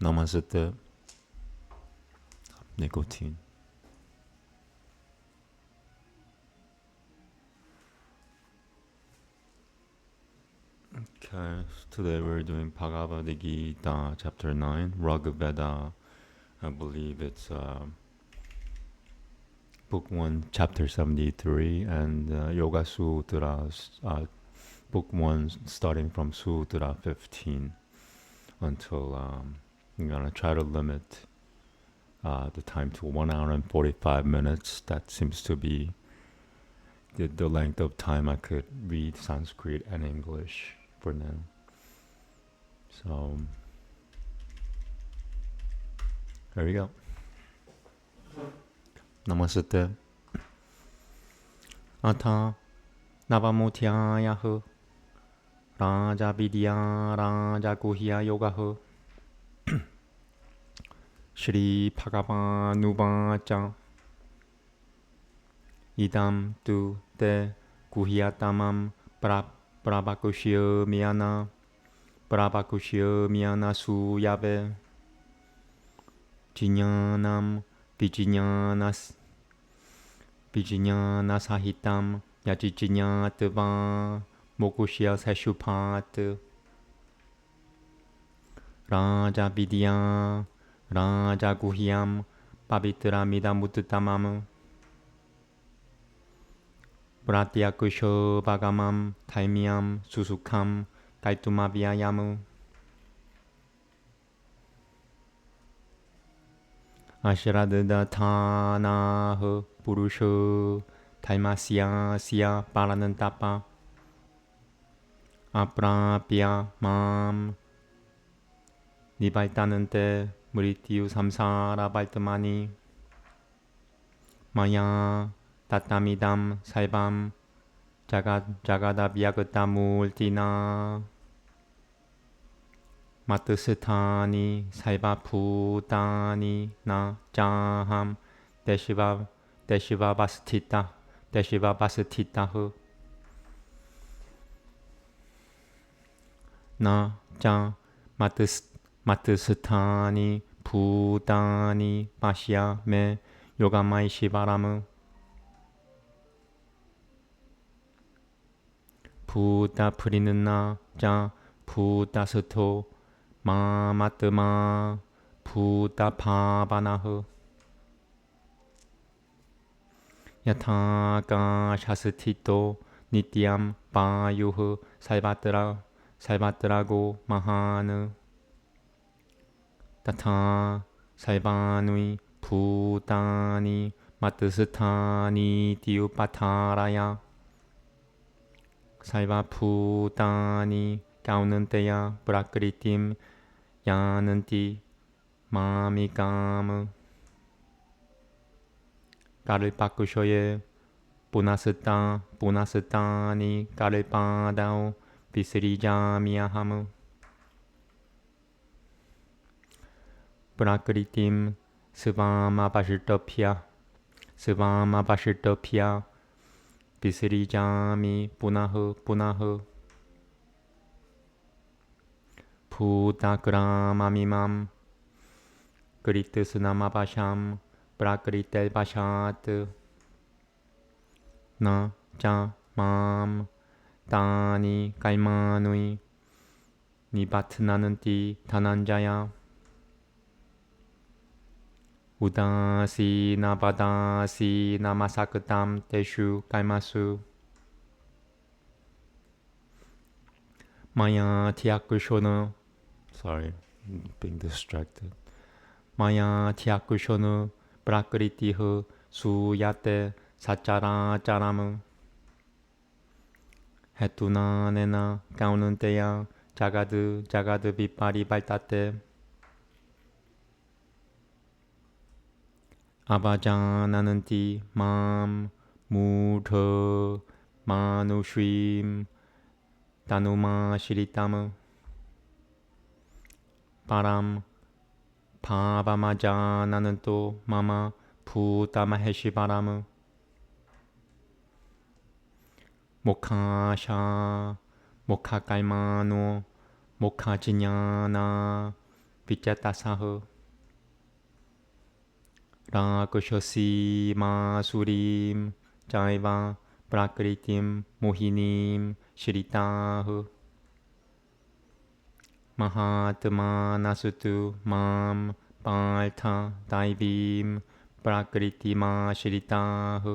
Namaste. Nicotine. Okay, today we're doing Bhagavad Gita, chapter 9, Rig Veda. I believe it's book 1, chapter 73, and Yoga Sutras, book 1, starting from Sutra 15 until I'm going to try to limit the time to 1 hour and 45 minutes. That seems to be the length of time I could read Sanskrit and English for now. So here we go. Namaste. Atha Navamutyayah Raja Vidya Raja Guhya Yogaha Shri Bhagavanuvacha Idam tu te guhyatamam prabhakushya miyana suyave Jnanam vijnana sahitam yajijñatva mokushya seshupat Raja Vidya Raja Guhyam Pavitramidam Uttamam Pratyakusho Bhagamam Taimyam Susukham Kaitumavyayamu Ashraddathanah Purusho Taimasya Sya Paranantapa Aprapya Mam Nibaltanante Mrityu Samsara Baltamani Maya Tatamidam Saibam Jagadabhyagatamultina Matusthani Saiva Putani Na Jaham Deshiva Vasthita Na Ja Matusthani Putani Pashya Me Yogamai Shivaramu Puta Purinana Ja Puta Sato Mamatma Puta Pavanaha Yataka Shasatito Nityam Payuha Saivatrago Mahana Tata Saivanui Putani Matusthani Tiupataraya Saiva Putani Kaunanteya Prakritim Yananti Mamikam Kalpakushoye Punasatani Kalpadao Visrijamyaham Prakritim Svamapashitopya Visrijami Punaha Putakramamimam Kritisnamapasham Prakritelpashat Na Ja Mam Tani Kalmanui Nibatnananti Dhananjaya Udasi Nabadasi Namasakatam Teshu Kaimasu Maya Tyakushona. Sorry, being distracted. Maya Tyakushona Prakritiha Suyate Sachara Charamu Hetuna Nena Kaunanteya Jagad Vipari Baltate Abhajanananti Mam Mudha Manushrim Tanuma Shiritam Param Pavamajanananto Mama Putamaheshivaram Mokkasha Mokkakaimano Mokkajñana vichatasaha rakshosi masurim jaiva prakritim mohinim shiritaha mahatma nasutu mam partha daivim prakritima shiritaha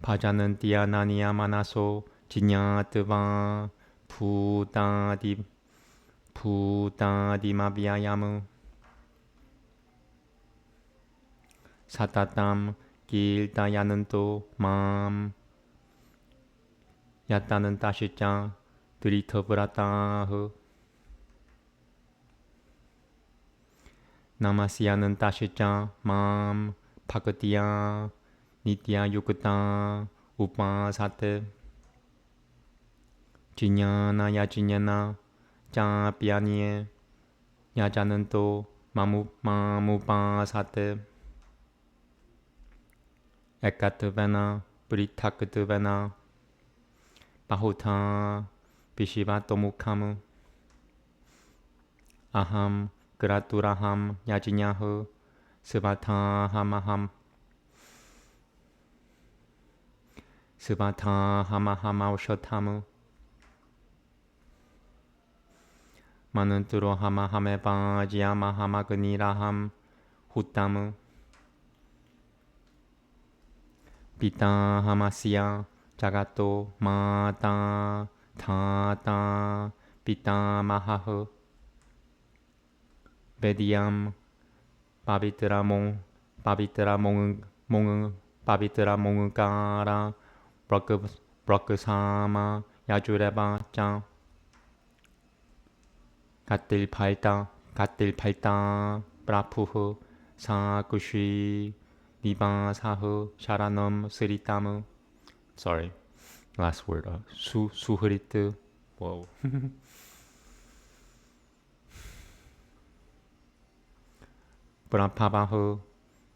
bhajanantiya naniya manaso jinyatva bhutadimabhyayamu satatam kildayananto mam yatanantashicca 드리터브라타흐 나마시아는타시짜 맘 파그티야 니티야 유크타 우파사테 지냐나 야지냐나 짜피아니에 야자는 또 마무파사테 에카트베나 브리타크트베나 바후타 비시바토무카무 아함 그라투라함 야지냐흐 스바타하마함 스바타하마하마우셔타무 마는뚜로하마하메바지야마하마그니라함 후타무 피타하마시야 자가또 마타 타타 피타마하흐 베디암 바비트라몽가라 브라크사마 야주레바짱 갓딜팔타 브라푸흐 사쿠시 니바사흐 샤라넘 스리타무 Sorry, last word. 수흐리트. Whoa. 브라파바흐,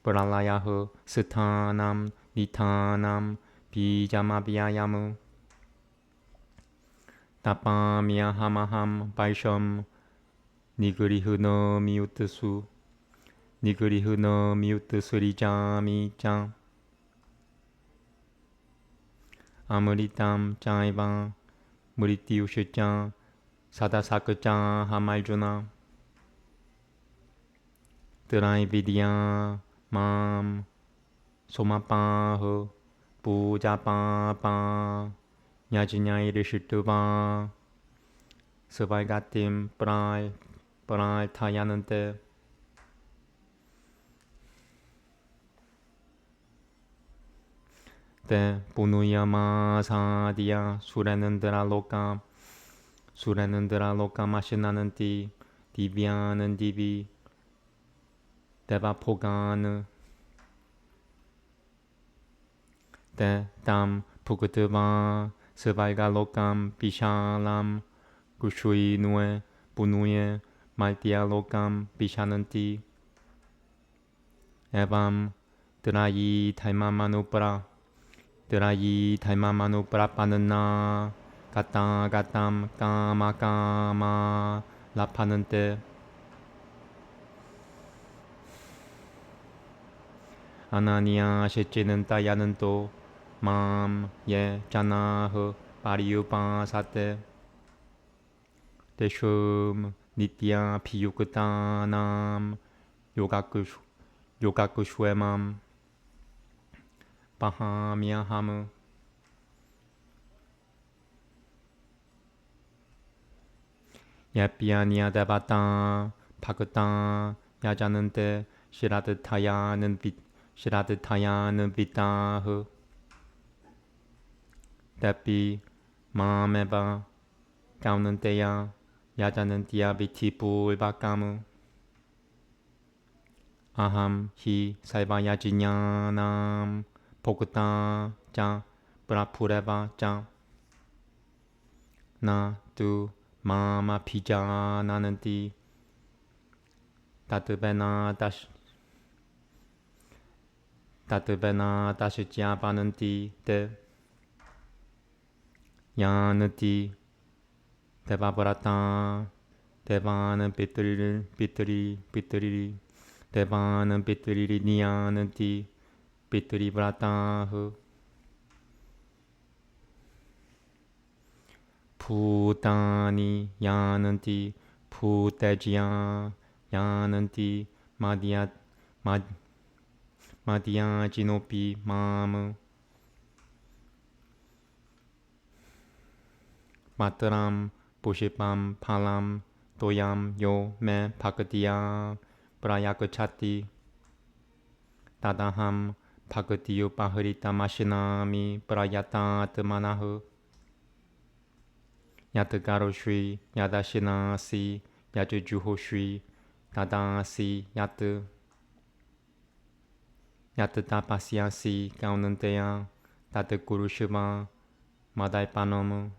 브랄라야흐, 스타남, 니타남, 비자마비야야무. 타파미야하마함, 바이섬, 니그리흐너 미우트수, 니그리흐너 미우트스리자미짱. 아무리땀 짜이바 무리띠우시짱 사다사크짱 하말주나 드라이비디야 맘 소마빠흐 부자빠빠 야지냐이르시뚜바 스바이가팀 브랄 타야는데 때 부누야마사디야 수레는드라로까 마시나는 띠 디비아는 디비 데바포가느 때땀 푸그트바 스발가로감 비샬람 구슈이누에 부누에 말티아로감 비샤는 띠 에밤 드라이 달마마누브라 드라이 달마마누 브라파는나 가땀 까마 라파는 때 아나니아 셰찌는 따야는 또 맘 예 자나흐 파리유파 사테 대shum 니티야 피유크타남 요가쿠슈에맘 바하미야하무 예피아니아 데바타 파크타 야자는데 시라드타야는 비타흐 데피 마메바 까우는 때야 야자는 디아비티불바까무 아함 히 살바야지냐남 포크타 짱 브라푸레바 짱 나두 마마 피자 나는 띠 따뜻베나 다시 지아바는 띠 때 야는 띠 Devabrata, Devanan Pitri, Devanan Pitri Nyananti, Pitri Vrata, Putani Yananti, Putejya Yananti, Madhya Jinopi Mam, Mataram Pushipam Palam Toyam Yo Me Pakatiya Prayakachati Tadaham Pakatiyo Paharita Mashinami Prayatat Manahu Yatagaro Shri Yadashina Si Yajujuho Shri Tadasi Yatapasya Si Gaunanteya Tatakuru Shiva Madai Panomu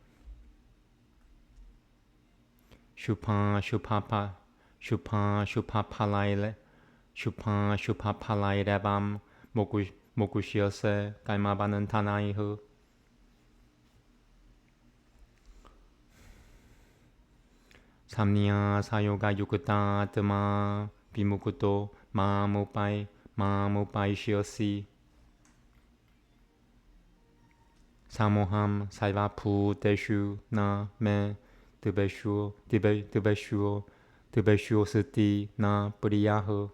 Shupha Palai Rebam Mokushiose Kaimabanan Tanaihu Samnya Sayoga Yukata Tama Bimukuto Mamupai Shiosi Samoham Saivapu Deshu Na Me Tibeshuo Sati Na Puriyaho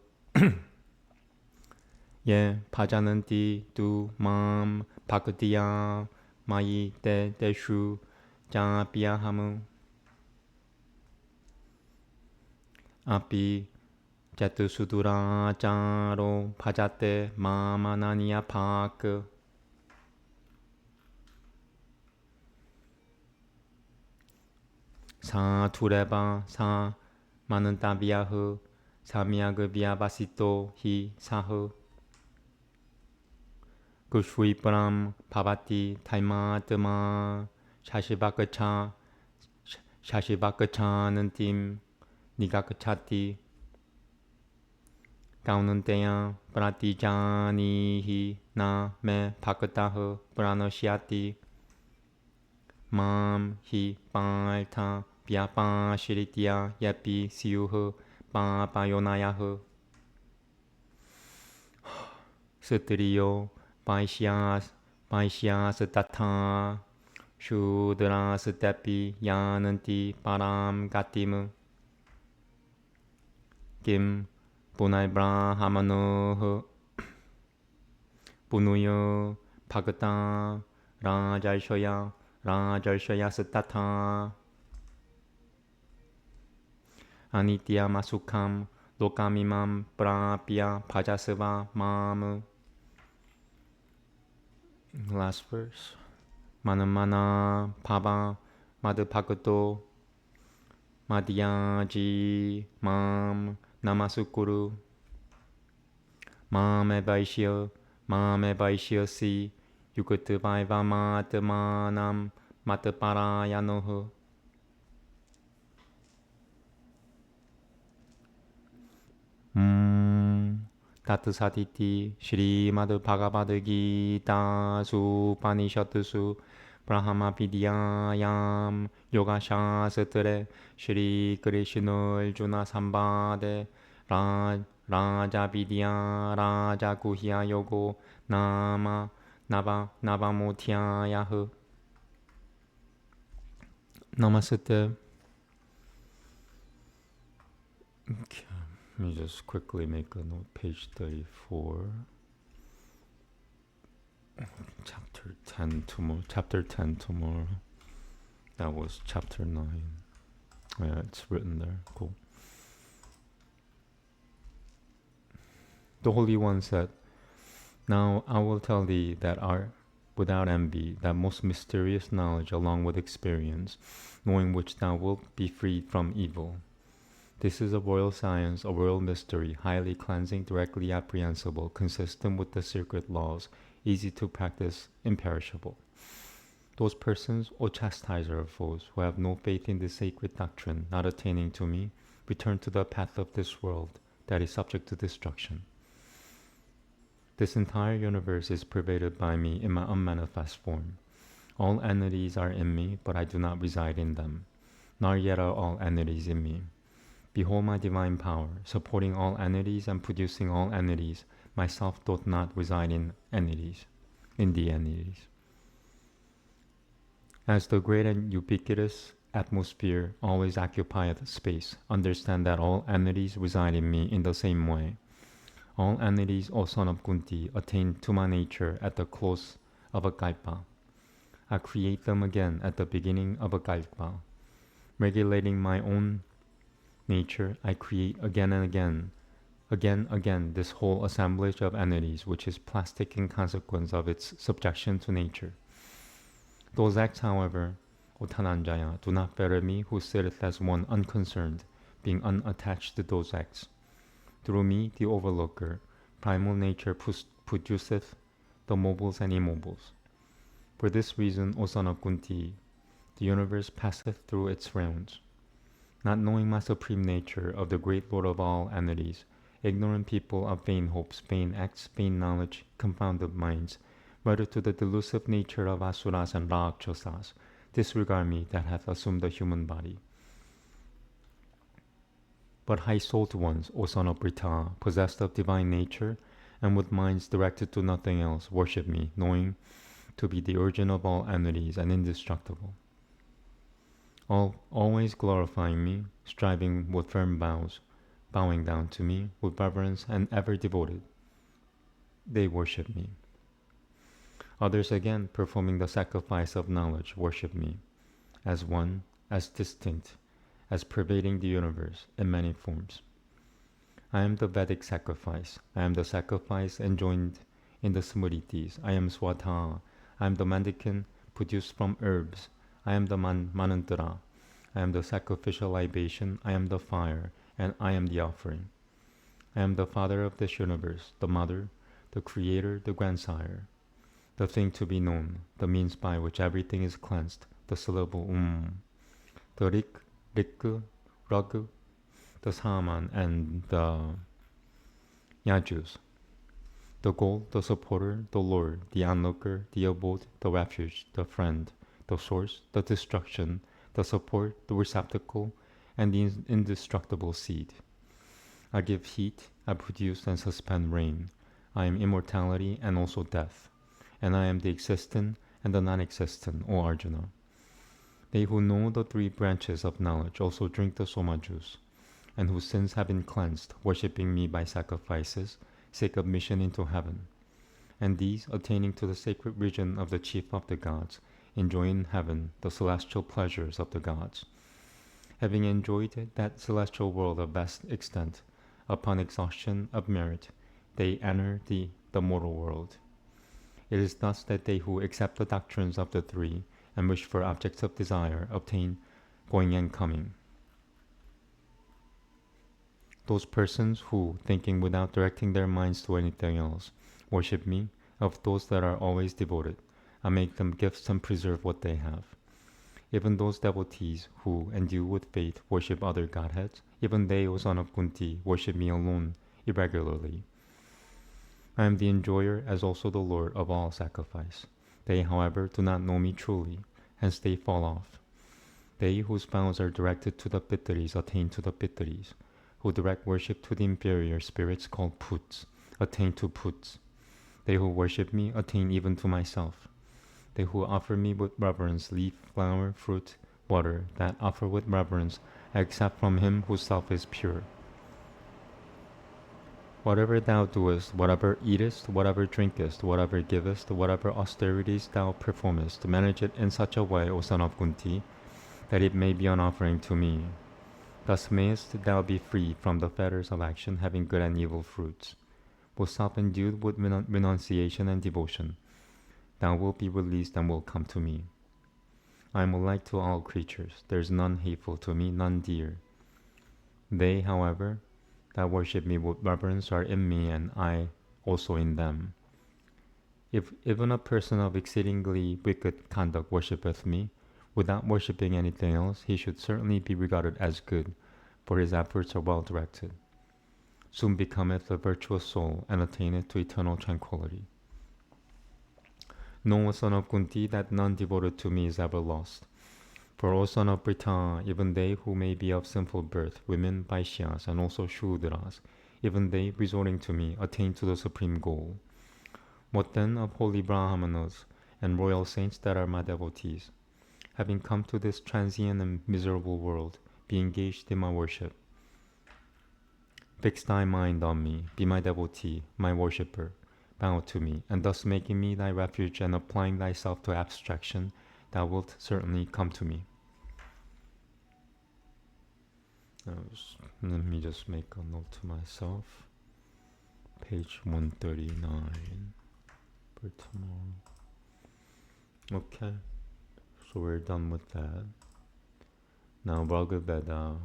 Ye Pajananti Tu Mam Pakatiya Mayi Te Deshu Japiyahamu Api Jatusudura Jaro Pajate Mamananiya Pak Sa Tureba Sa Manantaviyahu Samyagavya Vasito Hi Sahu Kushvi Param Pavati Taimatama Shashivakacha Nantim Nigakachati Gaunanteya Pratijanihi Na Me Pakatahu Pranosyati Mam Hi Palta Vyapa Shiritya Yapi Siyuhu Papayonayahu Sutriyo Paishyas Tatha Shudra Sutapi Yananti Param Gatimu Kim Punai Brahmanoho Punuyo Bhagata Rajarshaya Satatha Anitya Masukam Lokamimam Prapya Pajasava Mam. Last verse. Manamana Pava Madhupagato Madhyaji Mam Namasukuru Mame Vaishya Si Yukatavaiva Matamanam Mataparayanoho Tatasatiti Srimad Bhagavad Gita Supanishatusu Brahma Vidyayam Yoga Sutras Shri Krishna Arjuna Sambade Raja Vidya Raja Guhya Yogo Navamothyayahu Namaste. Okay, let me just quickly make a note. Page 34. Chapter 10 tomorrow. That was chapter 9. Yeah, it's written there. Cool. The Holy One said, "Now I will tell thee that art without envy, that most mysterious knowledge along with experience, knowing which thou wilt be freed from evil. This is a royal science, a royal mystery, highly cleansing, directly apprehensible, consistent with the sacred laws, easy to practice, imperishable. Those persons, O chastiser of foes, who have no faith in this sacred doctrine, not attaining to me, return to the path of this world that is subject to destruction. This entire universe is pervaded by me in my unmanifest form. All entities are in me, but I do not reside in them. nor yet are all entities in me. Behold my divine power, supporting all entities and producing all entities. Myself doth not reside in the entities. As the great and ubiquitous atmosphere always occupieth space, understand that all entities reside in me in the same way. All entities, O son of Kunti, attain to my nature at the close of a kalpa. I create them again at the beginning of a kalpa. Regulating my own nature, I create again and again this whole assemblage of entities, which is plastic in consequence of its subjection to nature. Those acts, however, O Dhananjaya, do not fetter me, who sitteth as one unconcerned, being unattached to those acts. Through me, the overlooker, primal nature produceth the mobiles and immobiles. For this reason, O son of Kunti, the universe passeth through its rounds. Not knowing my supreme nature of the great Lord of all entities, ignorant people of vain hopes, vain acts, vain knowledge, confounded minds, whether to the delusive nature of asuras and rakshasas, disregard me that hath assumed a human body. But high-souled ones, O son of Brita, possessed of divine nature, and with minds directed to nothing else, worship me, knowing to be the origin of all entities and indestructible. Always glorifying me, striving with firm bows, bowing down to me with reverence and ever devoted, they worship me. Others again, performing the sacrifice of knowledge, worship me, as one, as distinct, as pervading the universe in many forms. I am the Vedic sacrifice. I am the sacrifice enjoined in the Smritis. I am Swatha. I am the mendicant produced from herbs. I am the Manantara. I am the sacrificial libation. I am the fire, and I am the offering. I am the father of this universe, the mother, the creator, the grandsire, the thing to be known, the means by which everything is cleansed, the syllable the Rik, Rag, the Saman, and the Yajus, the goal, the supporter, the lord, the onlooker, the abode, the refuge, the friend, the source, the destruction, the support, the receptacle, and the indestructible seed. I give heat, I produce and suspend rain. I am immortality and also death, and I am the existent and the non-existent, O Arjuna. They who know the three branches of knowledge also drink the soma juice, and whose sins have been cleansed, worshipping me by sacrifices, seek admission into heaven. And these, attaining to the sacred region of the chief of the gods, enjoy in heaven the celestial pleasures of the gods. Having enjoyed that celestial world of vast extent, upon exhaustion of merit, they enter the mortal world. It is thus that they who accept the doctrines of the three and wish for objects of desire obtain going and coming. Those persons who, thinking without directing their minds to anything else, worship me, of those that are always devoted, I make them gifts and preserve what they have. Even those devotees who, endued with faith, worship other godheads, even they, O son of Kunti, worship me alone, irregularly. I am the enjoyer as also the Lord of all sacrifice. They, however, do not know me truly, hence they fall off. They whose vows are directed to the Pittaris attain to the Pittaris, who direct worship to the inferior spirits called Puts, attain to Puts. They who worship me attain even to myself. They who offer me with reverence leaf, flower, fruit, water, that offer with reverence I accept from him whose self is pure. Whatever thou doest, whatever eatest, whatever drinkest, whatever givest, whatever austerities thou performest, manage it in such a way, O son of Kunti, that it may be an offering to me. Thus mayest thou be free from the fetters of action, having good and evil fruits. With self-endued with renunciation and devotion, thou wilt be released and will come to me. I am alike to all creatures. There is none hateful to me, none dear. They, however, that worship me with reverence are in me, and I also in them. If even a person of exceedingly wicked conduct worshipeth me, without worshipping anything else, he should certainly be regarded as good, for his efforts are well directed. Soon becometh a virtuous soul, and attaineth to eternal tranquility. Know, O son of Kunti, that none devoted to me is ever lost. For O son of Britain, even they who may be of sinful birth, women, Vaishyas, and also Shudras, even they, resorting to me, attain to the supreme goal. What then of holy Brahmanas and royal saints that are my devotees? Having come to this transient and miserable world, be engaged in my worship. Fix thy mind on me, be my devotee, my worshipper, bow to me, and thus making me thy refuge and applying thyself to abstraction, thou wilt certainly come to me. Let me just make a note to myself. Page 139 for tomorrow. Okay, so we're done with that. Now Bhagavad Gita,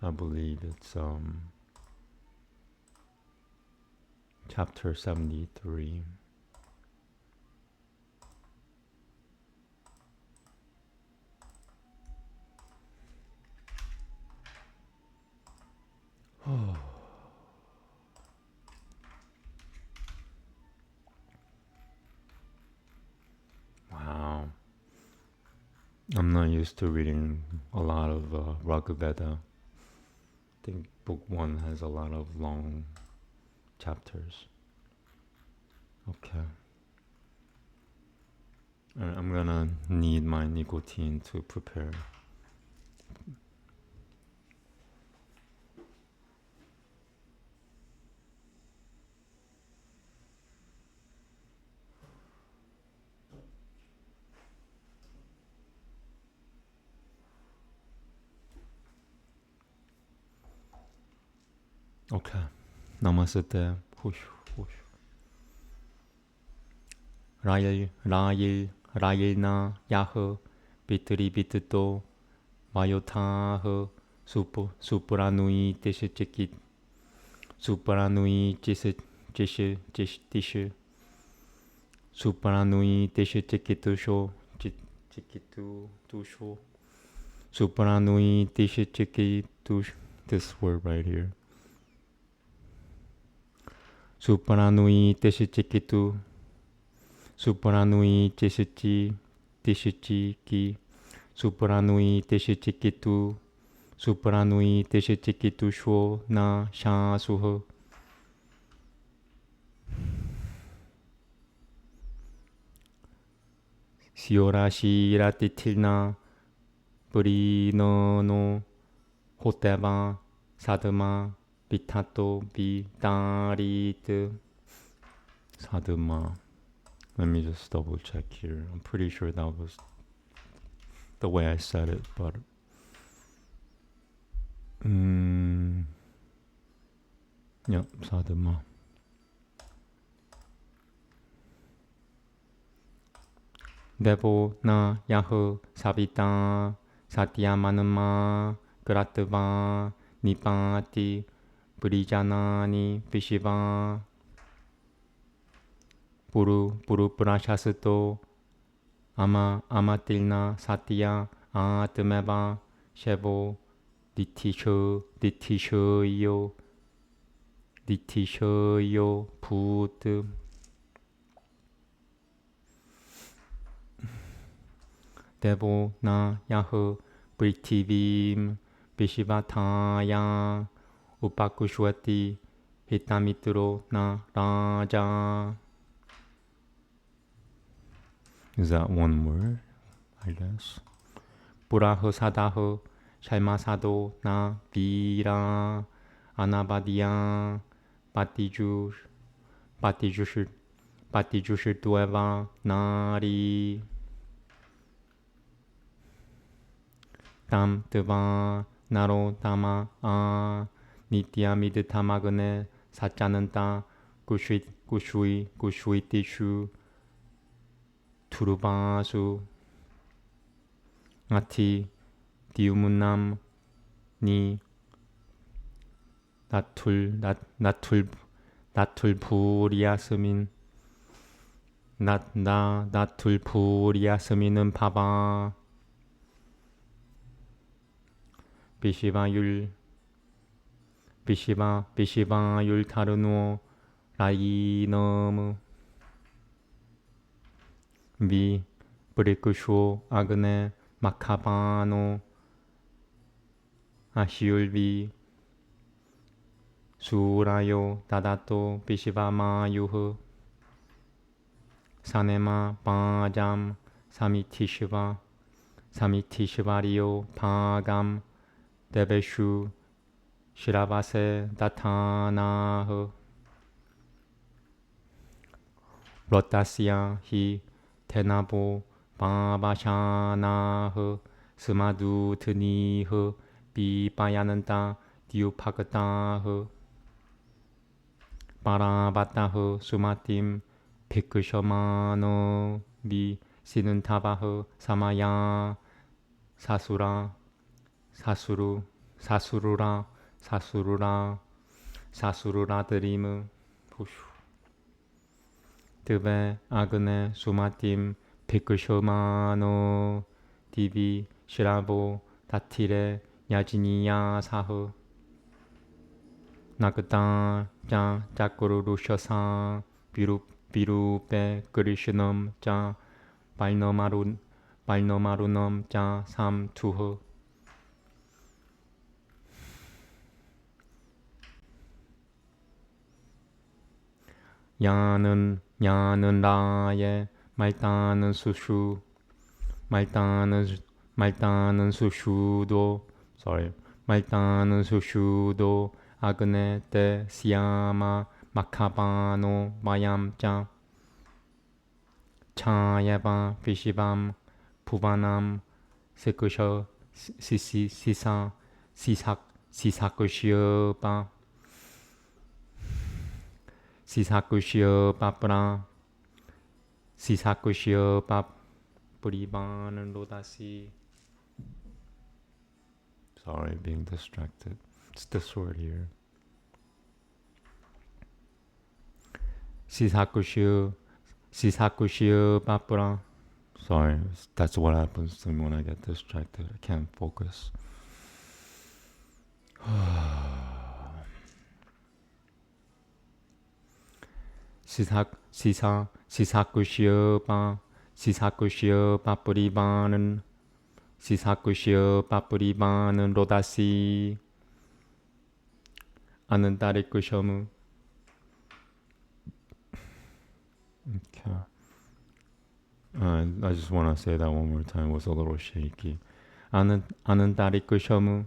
I believe it's chapter 73. Oh. Wow. I'm not used to reading a lot of Rigveda. I think book 1 has a lot of long chapters. Okay. I'm gonna need my nicotine to prepare. Okay. Namaste. Hush, hush. 라일나 야흐 비트리 비트도 마요타흐 수프라누이 티시치키 수프라누이 티시 수프라누이 티시치키투쇼 치키투쇼 수프라누이 티시치키투. This word right here. 수프라누이 티시치키투 수프라누이 티시치키 수프라누이 티시치키투 수프라누이 티시치키투쇼 나 샤수흐 시오라시라티틸나 브리너노 호테바 사드마 비타토 비다리트 사드마. Let me just double check here. I'm pretty sure that was the way I said it, but yep, sadhama. Devo na yahu sabita satya manuma gratva nipati brijanani vishiva Puru prashasuto amatilna satya atmeva shevo ditishoyo put. Devo na yahu prithivim vishivataya upakushwati hitamitro na raja. Is that one word? I guess. Puraho sadaho shalmasado na vira anabadiya patijushir tueva nari tam teva naro tama a nitya midtamagane satyananta kushui tishu Turubasu Ati Diumunam Ni Natul Puriasmin Natul Puriasmin은 봐봐 비시바율 타르누어 라이너무 비 브리크쇼 아그네 Makabano Ashiulvi Surayo Dadato Bishivamayuhu Sanema Bajam Samitishva Samitishvario Pagam Deveshu Shiravase Datanahu Rotasya Hi Tenabo Babashanahu Smadutnihu Bipayananta Diupagatahu Parabatahu Sumatim Pikushamano Mi Sinuntabahu Samaya Sasura Sasuru Sasurura Sasurura Sasurura 드리무 드베 아그네 수마팀 피크쇼마노 디비 시라보 다티레 야지니야 사흐 나그다 자 자꾸루루셔사 비루페 그리시넘 자 발노마루넘 자 삼투흐 야는 라에 말따는 수슈 말따는 수슈도 말따는 수슈도 아그네 테 시야마 마카바노 마얌자 차예바 비시밤 부바남 세크셔 시사쿠시어바 시사쿠시어바브라 시사쿠시어밥 뿌리바는 로다시. Sorry, being distracted. It's this word here. 시사쿠시어바브라. Sorry, that's what happens to me when I get distracted. I can't focus. 시사쿠시어바뿌리바는 로다시 아는다리쿠셔무. Okay. I just want to say that one more time. It was a little shaky. 아는다리쿠셔무.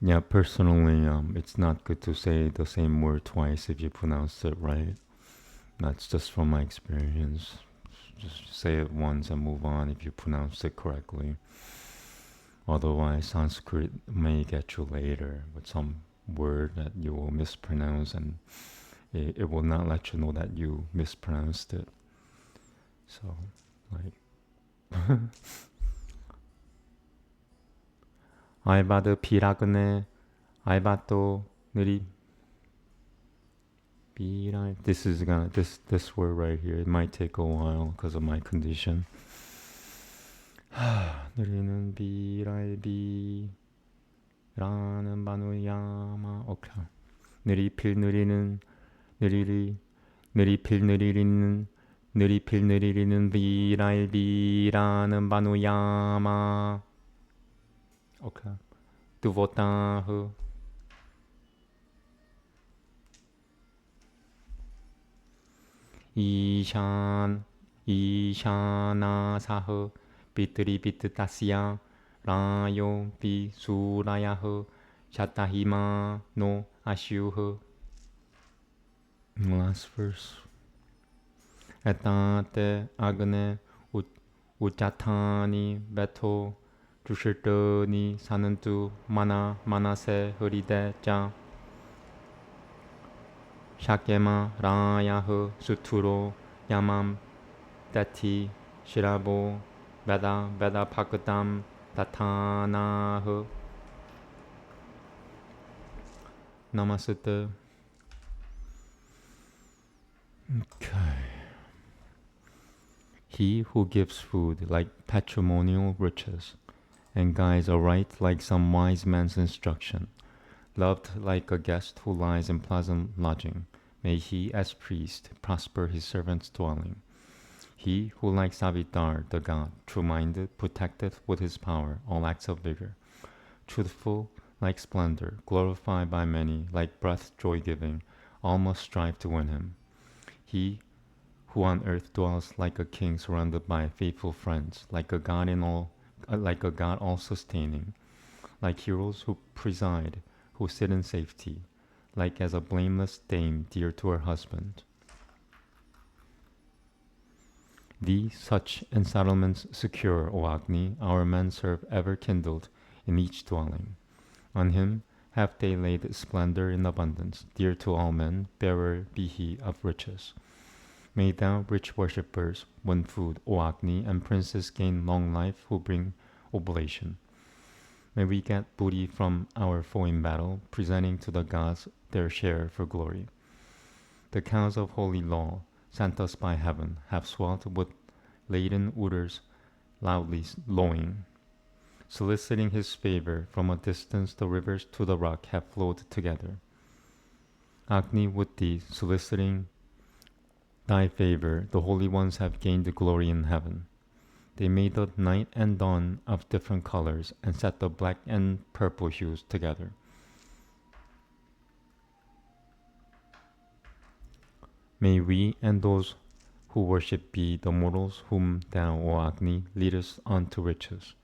Yeah, personally, it's not good to say the same word twice if you pronounce it right. That's just from my experience. Just say it once and move on if you pronounce it correctly. Otherwise, Sanskrit may get you later with some word that you will mispronounce, and it will not let you know that you mispronounced it. So, like... 알바드 비라그네 알바또 느리 비라. This word right here. It might take a while because of my condition. 느리는 비랄비 라는 바누야마. 오케이. 느리필 느리는 느리필 느리리는 비랄비라는 바누야마. Okay. 두보타흐 이샤나사흐 비트리비트타시야 라요 비수라야흐 샤타히마 노 아시우흐. Last verse. 에타테 아그네 우짜타니 베토 주실더니 사는투 마나세 흐리데자 샤케마 라야흐 수투로 야맘 데티 시라보 베다 파크담 다타나흐. Namaste. Okay. He who gives food like patrimonial riches and guides aright like some wise man's instruction, loved like a guest who lies in pleasant lodging, may he, as priest, prosper his servant's dwelling. He who like Savitar, the god, true-minded, protecteth with his power all acts of vigor. Truthful, like splendor, glorified by many, like breath joy-giving, all must strive to win him. He who on earth dwells like a king surrounded by faithful friends, like a god all-sustaining, like heroes who preside, who sit in safety, like as a blameless dame dear to her husband. Thee such ensettlements secure, O Agni, our men serve ever kindled in each dwelling. On him have they laid splendor in abundance, dear to all men, bearer be he of riches. May thou, rich worshippers, win food, O Agni, and princes gain long life who bring oblation. May we get booty from our foe in battle, presenting to the gods their share for glory. The cows of holy law, sent us by heaven, have swelled with laden uders loudly lowing. Soliciting his favor, from a distance the rivers to the rock have flowed together. Agni, with thee, soliciting thy favor, the holy ones have gained glory in heaven. They made the night and dawn of different colors and set the black and purple hues together. May we and those who worship be the mortals whom thou, O Agni, leadest on to riches.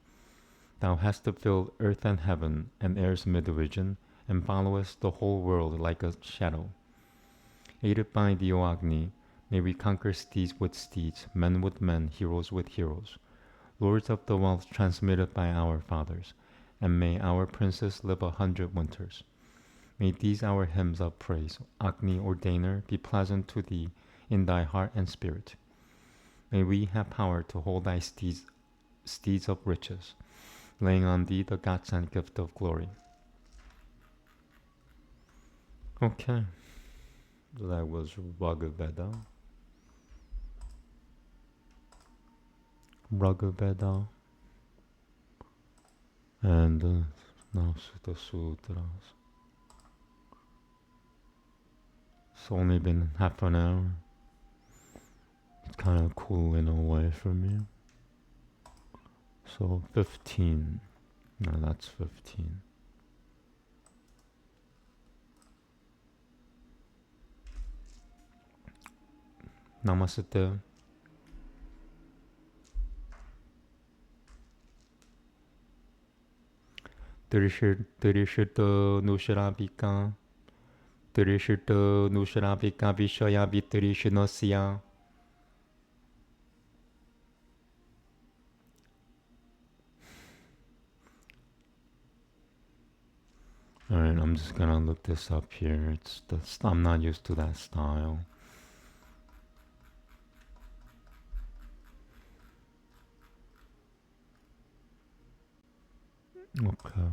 Thou hast filled earth and heaven and air's mid-region, and followest the whole world like a shadow. Aided by thee, O Agni, may we conquer steeds with steeds, men with men, heroes with heroes, lords of the wealth transmitted by our fathers, and may our princes live 100 winters. May these our hymns of praise, Agni ordainer, be pleasant to thee in thy heart and spirit. May we have power to hold thy steeds of riches, laying on thee the God-sent gift of glory. Okay, that was Bhagavad Gita. And now the Sutras. It's only been half an hour. It's kind of cooling away for me. So 15. No, that's 15. Namaste. Dirishita Nusharabhika. Dirishita Nusharabhika Vishaya Vitirishinosia. Alright, I'm just gonna look this up here. I'm not used to that style. Okay.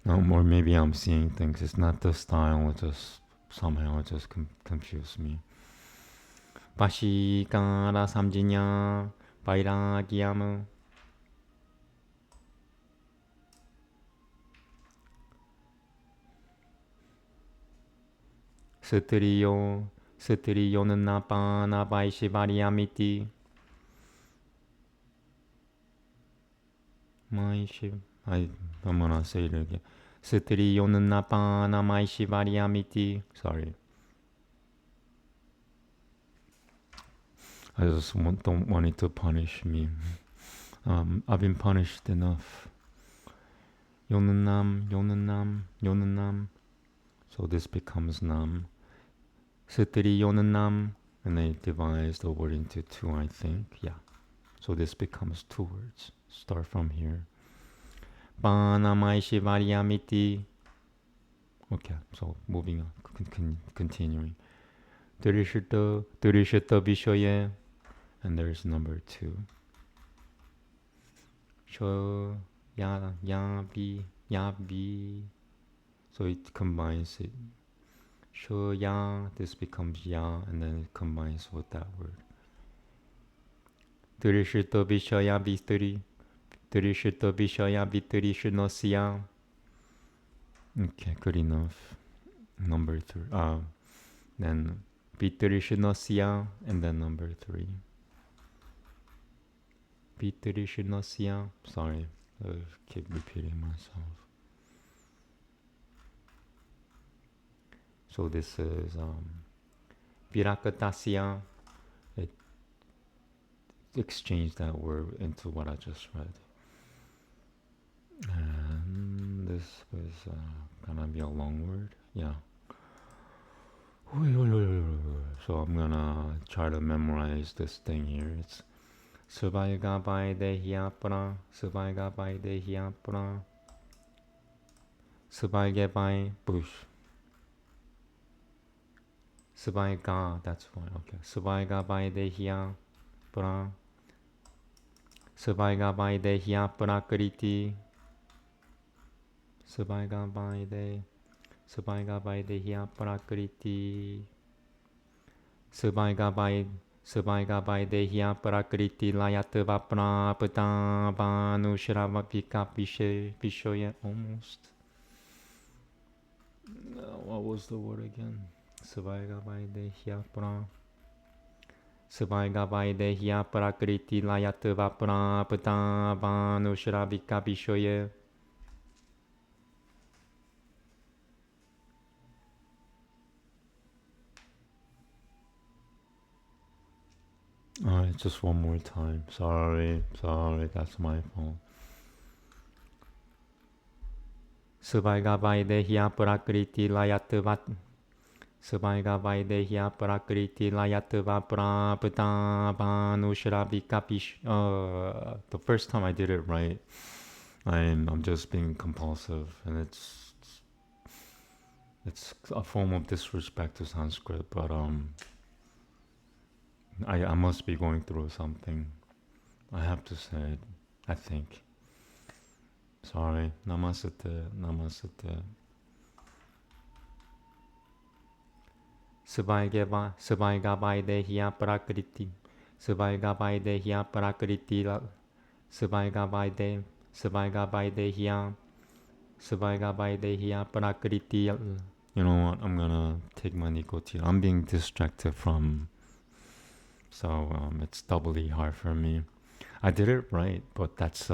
Or maybe I'm seeing things. It's not the style. It just somehow it just confused me. Vashikara samjinya vairagyamu. Satriyo는 napana vaishivariamiti. I'm gonna say it again. Satriyo는 napana vaishivariamiti. Sorry. I just don't want it to punish me. I've been punished enough. Yonanam. So this becomes nam. Sitri Yonanam. And they divide the word into two, I think. Yeah. So this becomes two words. Start from here. Banamai Shivariamiti. Okay, so moving on, continuing. Dirishita Vishoye. And there's number 2. Sho Yabi. So it combines it. Sho Ya, this becomes Ya, and then it combines with that word. Dirishita Vishoya Vitri. Dirishita Vishoya Vitri Shinosia. Okay, good enough. Number 3. Then Vitri Shinosia, and then number 3. Pitrishunasya. Sorry, I keep repeating myself. So this is Virakatasya. It exchanged that word into what I just read. And this was gonna be a long word. Yeah. So I'm gonna try to memorize this thing here. It's Subhaiga Bai Dehyapra, Subhaiga Bai Dehyapra, Subhaiga Bai Bush. Subhaiga, that's why, okay. Subhaiga Bai Dehyapra, Subhaiga Bai Dehyapra Kriti, Subhaiga Bai De, Subhaiga Bai Dehyapra Kriti, Subhaiga Bai Subhaiga Bai Dehya Prakriti Layatva Prapata Banu Shrava Pika Pishoya almost. What was the word again? Subhaiga Bai Dehya Pra Subhaiga Bai Dehya Prakriti Layatva Prapata Banu Shravika Pishoya. Alright, just one more time. Sorry, that's my fault. Subhaiga Bai Dehya Prakriti Layatva Subhaiga Bai Dehya Prakriti Layatva Prapata Banu Shravika Pish. The first time I did it right, I'm just being compulsive, and it's a form of disrespect to Sanskrit, but I must be going through something. I have to say it, I think. Sorry. Namaste, Namaste. Subhaiga Bai Dehya Prakriti. Subhaiga Bai Dehya Prakriti. Subhaiga Bai Dehya. Subhaiga Bai Dehya Prakriti. You know what? I'm gonna take my nicotine. I'm being distracted from... So it's doubly hard for me. I did it right, but that's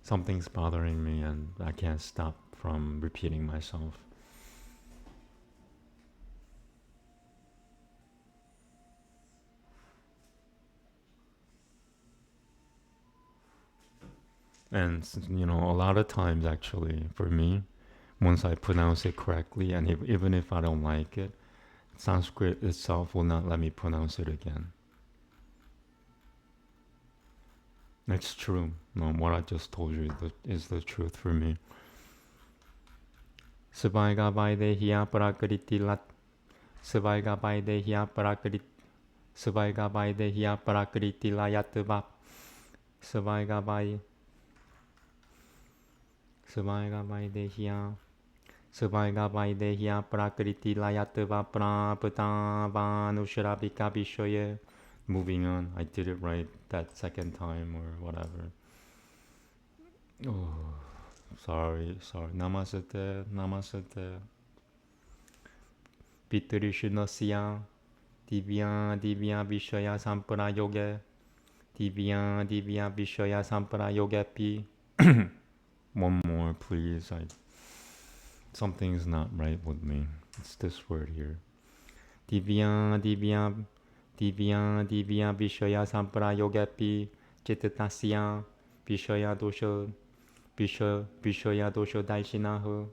something's bothering me, and I can't stop from repeating myself. And you know, a lot of times actually for me, once I pronounce it correctly, and even if I don't like it, Sanskrit itself will not let me pronounce it again. It's true. No, what I just told you is the truth for me. Subhaiga Bai Dehya Prakriti Lat. Subhaiga Bai Dehya Prakriti. Subhaiga Bai Dehya Prakriti Layatva. Subhaiga Bai. Subhaiga Bai Dehya. Subhaiga Bai Dehya Prakriti Layatva Prapata Banu Shravika Bishoye. Moving on, I did it right that second time or whatever. Oh, sorry. Namaste, Namaste. Pitrishunasya Divya Vishaya Sampara Yoga. Divya Vishaya Sampara Yoga Pi. One more, please. Something's not right with me. It's this word here. Divya Vishaya Sampara Yoga Pi Chittatasya Vishaya Dosha Daishinaha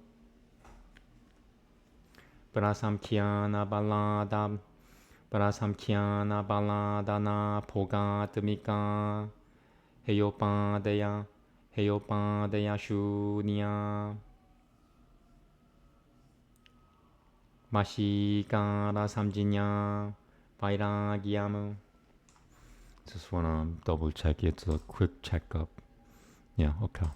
Prasamkhyana Baladana Pogatamika Heyopadaya Shunya Mashikara Samjinya Vairagyamu. Just want to double check. It's a quick checkup. Yeah, okay.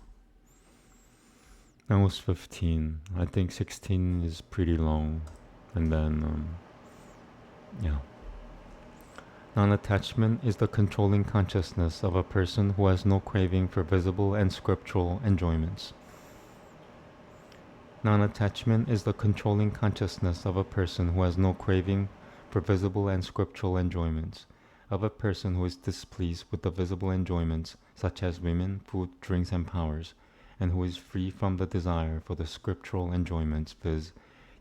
That was 15. I think 16 is pretty long. And then, yeah. Non-attachment is the controlling consciousness of a person who has no craving for visible and scriptural enjoyments. Non-attachment is the controlling consciousness of a person who has no craving for visible and scriptural enjoyments. of a person who is displeased with the visible enjoyments such as women, food, drinks, and powers, and who is free from the desire for the scriptural enjoyments, viz.,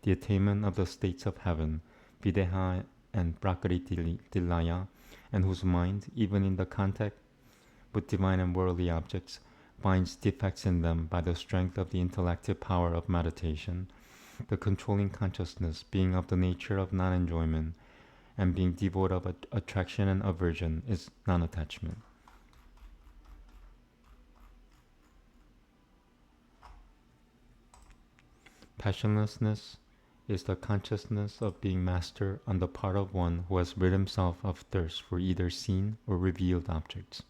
the attainment of the states of heaven, videha and prakritilaya, and whose mind, even in the contact with divine and worldly objects, finds defects in them by the strength of the intellective power of meditation, the controlling consciousness being of the nature of non-enjoyment, and being devoid of attraction and aversion is non-attachment. Passionlessness is the consciousness of being master on the part of one who has rid himself of thirst for either seen or revealed objects.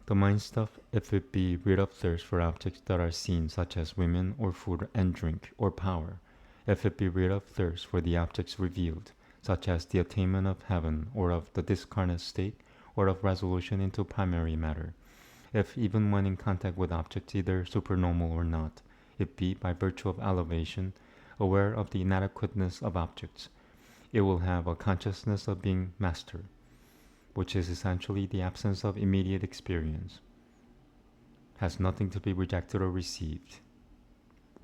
The mind stuff, if it be rid of thirst for objects that are seen, such as women or food and drink or power, if it be rid of thirst for the objects revealed, such as the attainment of heaven or of the discarnate state or of resolution into primary matter, if even when in contact with objects either supernormal or not, it be by virtue of elevation, aware of the inadequateness of objects, it will have a consciousness of being master, which is essentially the absence of immediate experience, has nothing to be rejected or received.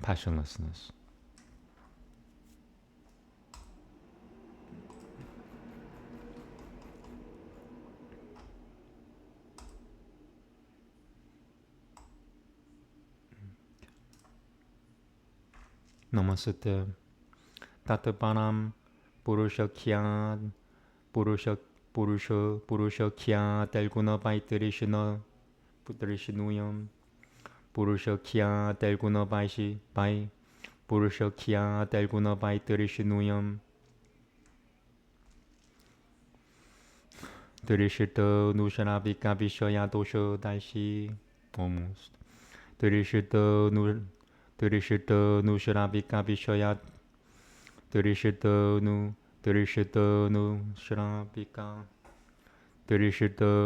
Passionlessness. Namaste. Tatapanam Purushakya Purushakya Telguna Paitrisinuyam Purushakya Telguna Pai Purushakya Telguna Paitrisinuyam Dirishita Nusharabika Vishaya Dosha Daishi. Almost. Dirishita Nusharabika Vishaya Dirishita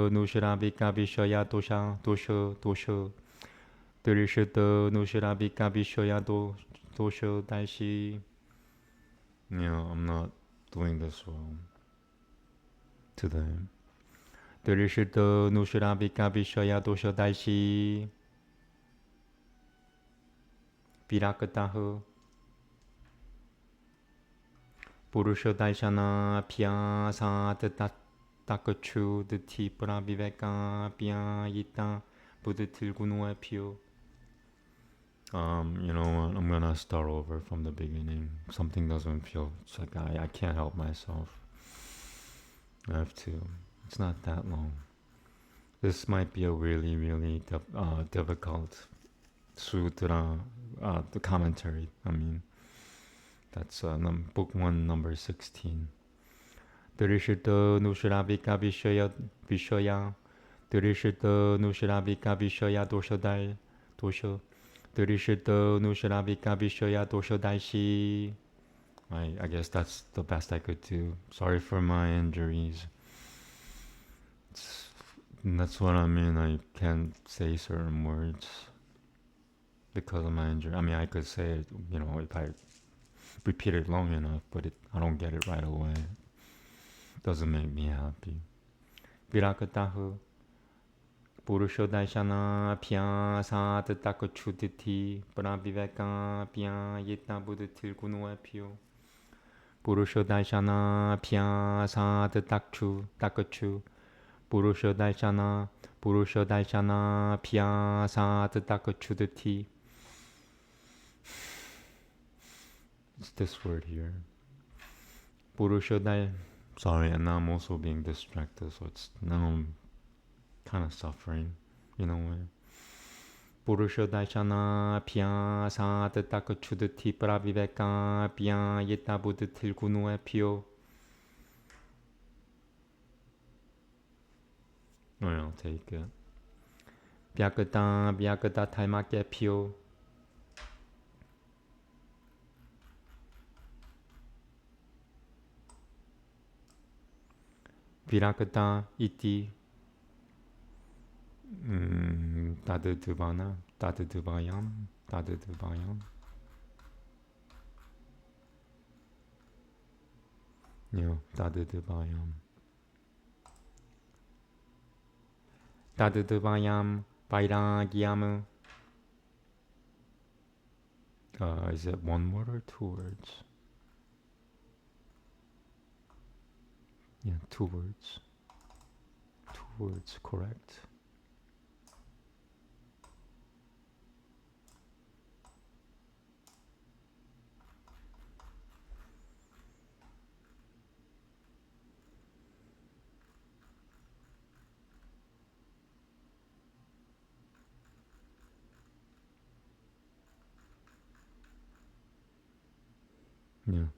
Nusharabika Vishaya Dosha Dirishita Nusharabika Vishaya Dosha Daishi. Yeah, I'm not doing this well today. Dirishita Nusharabika Vishaya Dosha Daishi. Virakataha Purusha Daishana Pyasa Takachu Diti Praviveka Pyayita Buddhatilgunua Pyo. You know what? I'm gonna start over from the beginning. Something doesn't feel. It's like I can't help myself. I have to. It's not that long. This might be a really, really difficult sutra, the commentary. I mean, that's book 1, number 16. Dirishita Nusharabika Vishaya Dirishita Nusharabika Vishaya Dosha Dirishita Nusharabika Vishaya Dosha Daishi. I guess that's the best I could do. Sorry for my injuries. That's what I mean. I can't say certain words because of my injury. I mean, I could say it, if I repeat it long enough, but I don't get it right away. Doesn't make me happy. Virakatahu Purusho Daishana Pyasa Tatakochuditi Praviveka Pya Yitna Buddhatil Gunuapyo Purusho Daishana Pyasa Takachu Purusho Daishana Pyasa Takachu. It's this word here. Purusho Dai. Sorry, and now I'm also being distracted, so now I'm kind of suffering in a way. Purusho Daishana Pyasa Takachu Praviveka Pya Yita Buddhatil Gunuapyo. Alright, I'll take it. Vyakata Taimake Pyo. Virakata iti Tadaduvayam. Yeah, Tadaduvayam. Tadudvayam vairagyam. Is it one word or two words? Yeah, two words. Two words, correct. Yeah,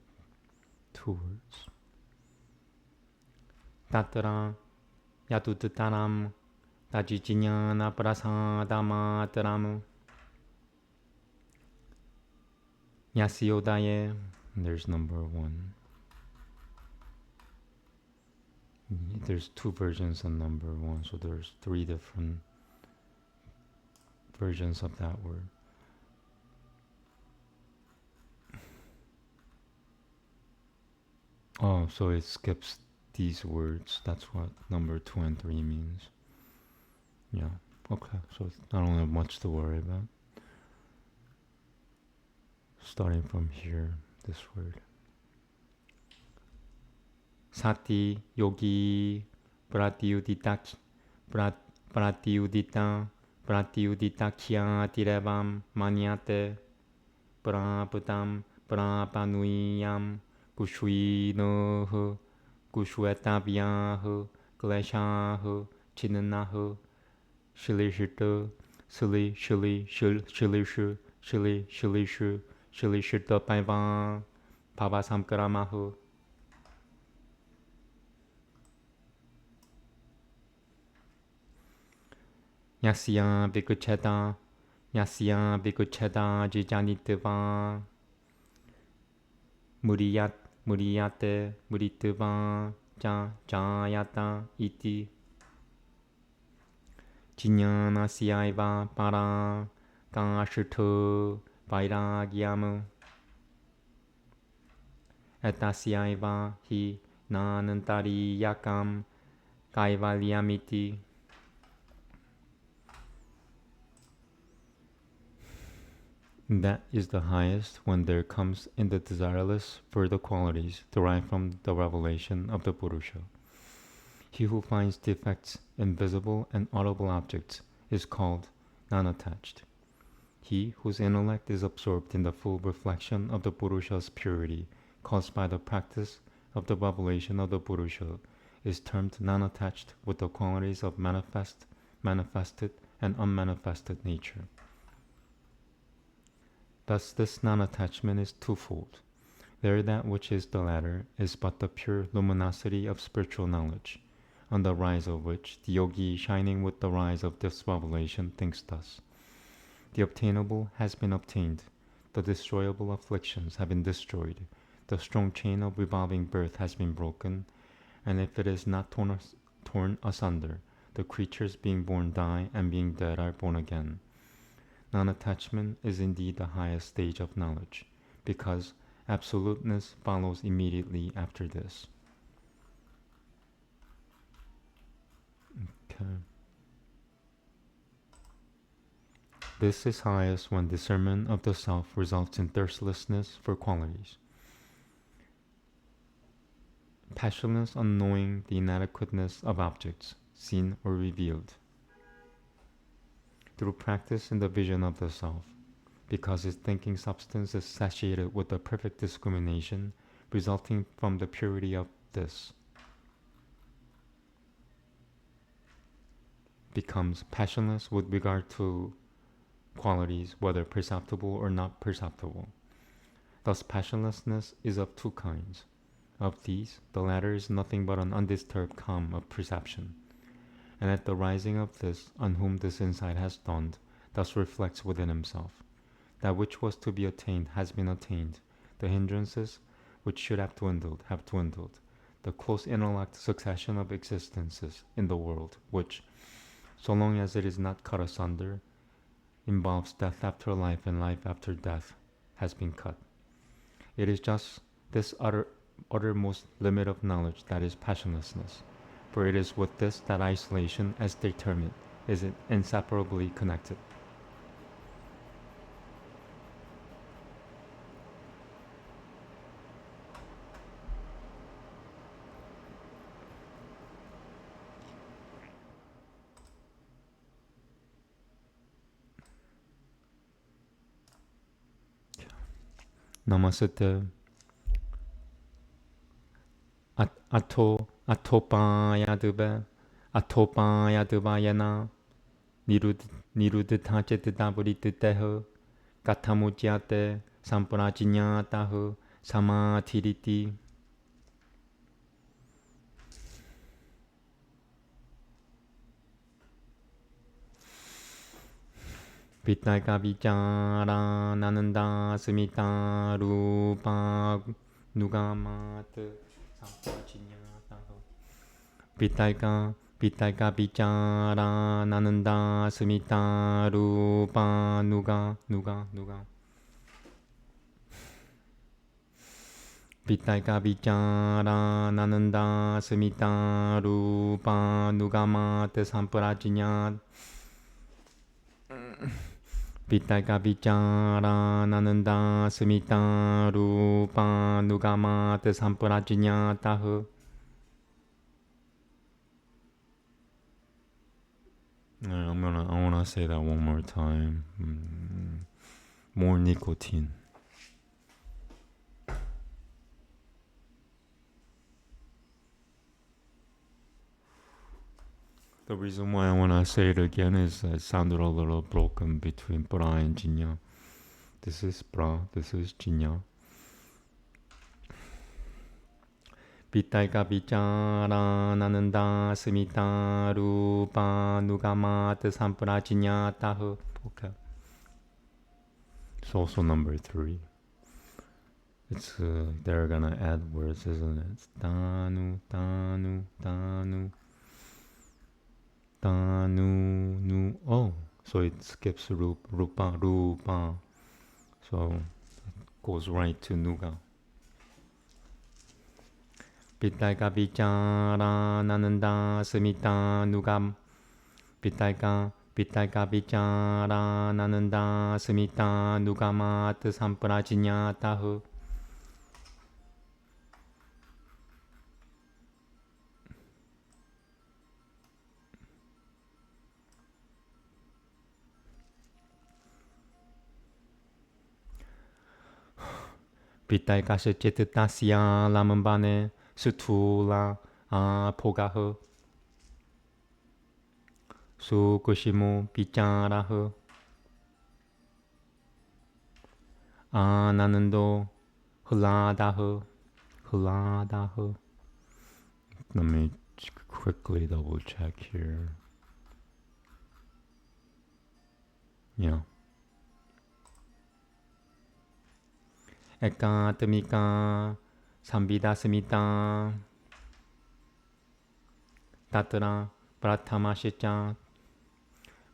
two words. Tatra yatutataram tajijinyana prasadamataram yasyodaye. There's number one. There's two versions of number one, so there's three different versions of that word. Oh, so it skips these words. That's what number 2 and 3 means. Yeah, okay, so I don't have much to worry about. Starting from here, this word. Sati yogi pratyudita kya tirevam manyate praputam prapanuyam kushvinoh kushvetavyah kleshah chinanah shilishita shilishita paivan pavasamkaramahu. Yasya vikucheta jijanitva muriyate muritva jayata iti jiñanasyaiva para kashito vairagyam etasyaiva hi nanantariyakam kaivalyamiti. That is the highest when there comes in the desireless further qualities derived from the revelation of the Purusha. He who finds defects in visible and audible objects is called non-attached. He whose intellect is absorbed in the full reflection of the Purusha's purity caused by the practice of the revelation of the Purusha is termed non-attached with the qualities of manifest, manifested, and unmanifested nature. Thus this non-attachment is twofold. There that which is the latter is but the pure luminosity of spiritual knowledge, on the rise of which the yogi shining with the rise of this revelation thinks thus. The obtainable has been obtained, the destroyable afflictions have been destroyed, the strong chain of revolving birth has been broken, and if it is not torn asunder, the creatures being born die and being dead are born again. Non-attachment is indeed the highest stage of knowledge, because absoluteness follows immediately after this. Okay. This is highest when discernment of the self results in thirstlessness for qualities, passionless on knowing the inadequateness of objects, seen or revealed, through practice in the vision of the self, because his thinking substance is satiated with the perfect discrimination resulting from the purity of this, becomes passionless with regard to qualities, whether perceptible or not perceptible. Thus passionlessness is of two kinds. Of these, the latter is nothing but an undisturbed calm of perception, and at the rising of this, on whom this insight has dawned, thus reflects within himself. That which was to be attained has been attained. The hindrances which should have dwindled have dwindled. The close interlocked succession of existences in the world, which, so long as it is not cut asunder, involves death after life and life after death, has been cut. It is just this uttermost limit of knowledge that is passionlessness, for it is with this that isolation is determined is inseparably connected. Namaste. Atopayadube. Atopayadubhayana. Nirudhachetidabhuritteh. Kathamuchyate. Samprajinyatah. Samathiriti. Pitaka vichara nananda smita rupa nugamat sampachinyataho. Pitaka vichara nananda smita rupa nuga. Pitaka vichara nananda smita rupa nugamat sampachinyat. Pitaka vichara nananda smita rupa nugamat samprajinyatah. I wanna say that one more time. More nicotine. The reason why I wanna say it again is it sounded a little broken between pra and jinya. This is pra, this is jinya. Pitaka vichara nananda smita rupa nugamat samprajinyatah. Okay. It's also number 3. It's they're gonna add words, isn't it? It's tanu, tanu, tanu, tanu, nu. Oh, so it skips rupa, rupa. So it goes right to nuga. Pitaka vichara nananda smita nugam. Pitaka vichara nananda smita nugamat samprajinyatah. Pitaka sechittasya lamambane sutula pogaha. Sukushimo vicharaha. Anando huladaha. Let me quickly double check here. Yeah. Ekatamika sambhidasmita tatra prathamashicha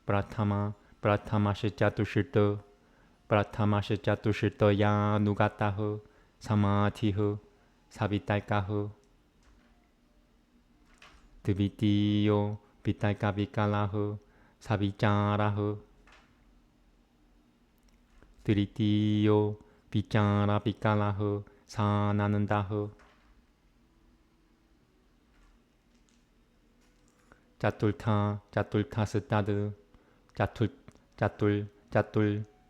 prathamashichatushita prathamashichatushita ya nugataha samadhiha savitaikaha tvitiyo vitaika vikalaha savicharaha tritiyo vichara vikalaha sananandaha Chatultasatad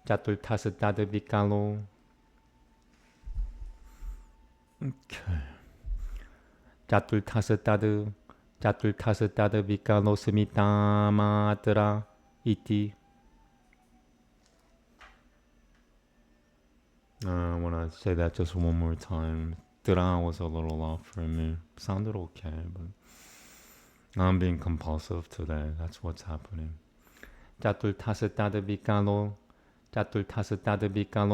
Chatultasatad vikalo. Okay. Chatultasatad vikalo smita matra iti. I want to say that just one more time. Tra was a little off for me. Sounded okay, but I'm being compulsive today. That's what's happening. Chatultasatad vikalo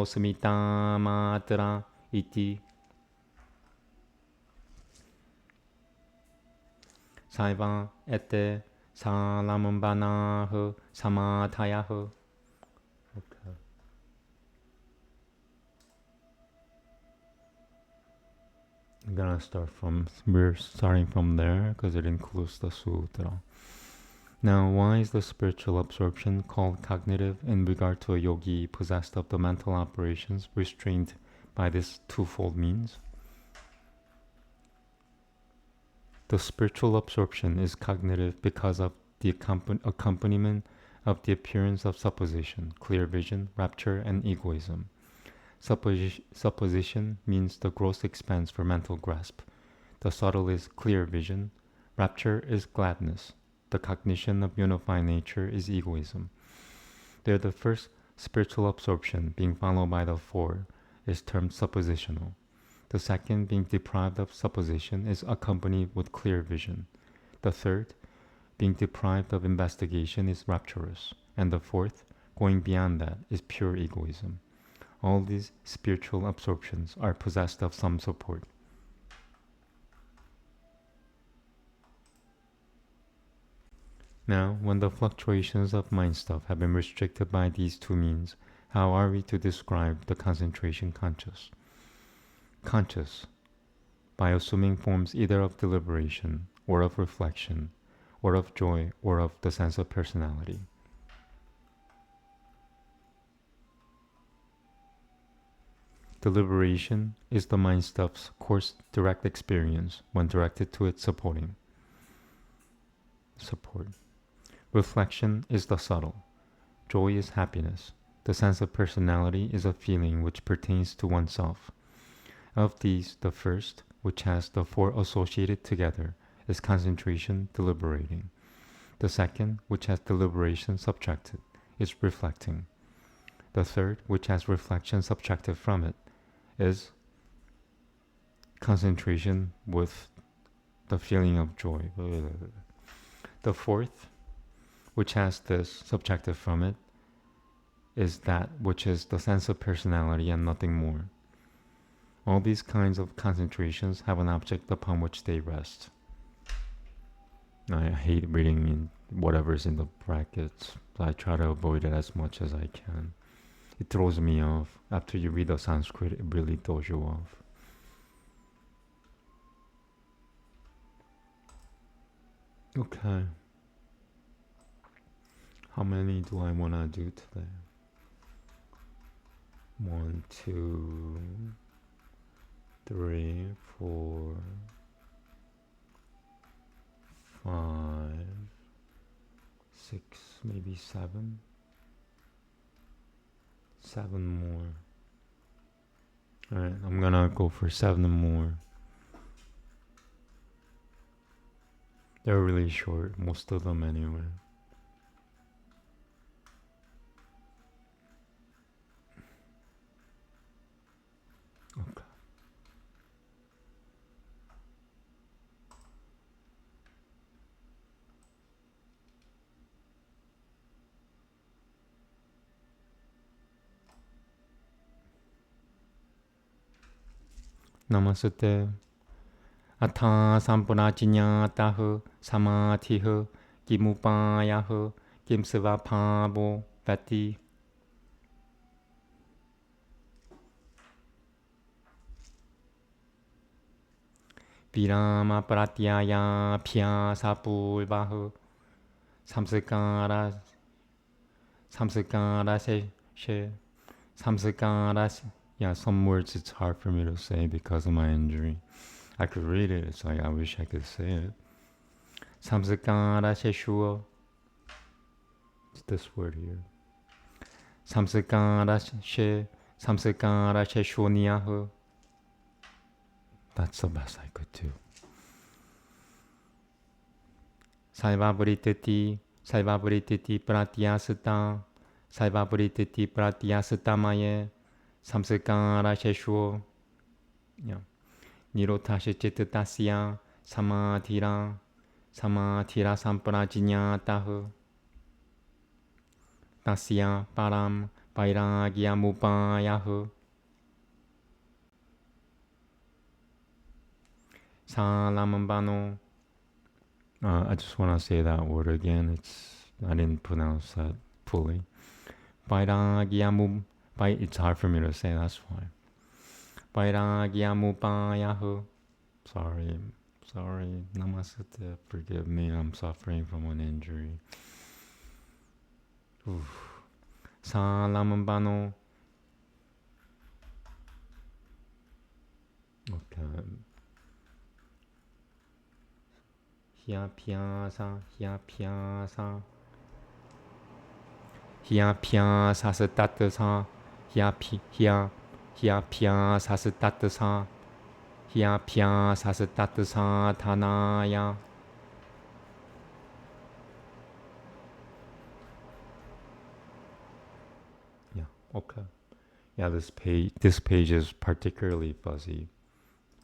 smita matra iti. Saiva ete salamambanaha samadhayaha. Okay. We're starting from there because it includes the sutra. Now, why is the spiritual absorption called cognitive in regard to a yogi possessed of the mental operations restrained by this twofold means? The spiritual absorption is cognitive because of the accompaniment of the appearance of supposition, clear vision, rapture, and egoism. Supposition means the gross expanse for mental grasp. The subtle is clear vision. Rapture is gladness. The cognition of unifying nature is egoism. There, the first spiritual absorption, being followed by the four, is termed suppositional. The second, being deprived of supposition, is accompanied with clear vision. The third, being deprived of investigation, is rapturous. And the fourth, going beyond that, is pure egoism. All these spiritual absorptions are possessed of some support. Now, when the fluctuations of mind stuff have been restricted by these two means, how are we to describe the concentration conscious? Conscious, by assuming forms either of deliberation, or of reflection, or of joy, or of the sense of personality. Deliberation is the mind stuff's coarse direct experience when directed to its support. Reflection is the subtle. Joy is happiness. The sense of personality is a feeling which pertains to oneself. Of these, the first, which has the four associated together, is concentration, deliberating. The second, which has deliberation subtracted, is reflecting. The third, which has reflection subtracted from it, is concentration with the feeling of joy. The fourth, which has this subtracted from it, is that which is the sense of personality and nothing more. All these kinds of concentrations have an object upon which they rest. I hate reading in whatever's in the brackets. I try to avoid it as much as I can. It throws me off. After you read the Sanskrit, it really throws you off. Okay. How many do I want to do today? 1, 2, 3, 4, 5, 6, maybe 7. 7 more. Alright, I'm gonna go for 7 more. They're really short, most of them anyway. Okay. Namaste. Atha sampunachinyataha samadhiha kimupayaha kimsavapavo vati. Virama pratyaya pyasapulvaha samskara yeah, some words it's hard for me to say because of my injury. I could read it, it's like I wish I could say it. Samskara sheshua. It's this word here. Samskara sheshuniyaha. That's the best I could do. Saivabhrititi pratyasata. Saivabhrititi pratyasatamaye. Samskara sheshuo. Yeah. Nirotasya chittasya samadhira samprajñātaha tasya param vairāgyamupāyaha salamambano. I just want to say that word again. I didn't pronounce that fully. It's hard for me to say, that's why. Vairāgyamupāyaha. Sorry sorry. Namaste. Forgive me. I'm suffering from an injury. Salamambano. Okay. Hyapyasa. Hyapyasa. Hyapyasa satatasa. Hyapyasa satatasa. Hyapyasa satatasa tanaya. Yeah, okay. Yeah, this page is particularly fuzzy,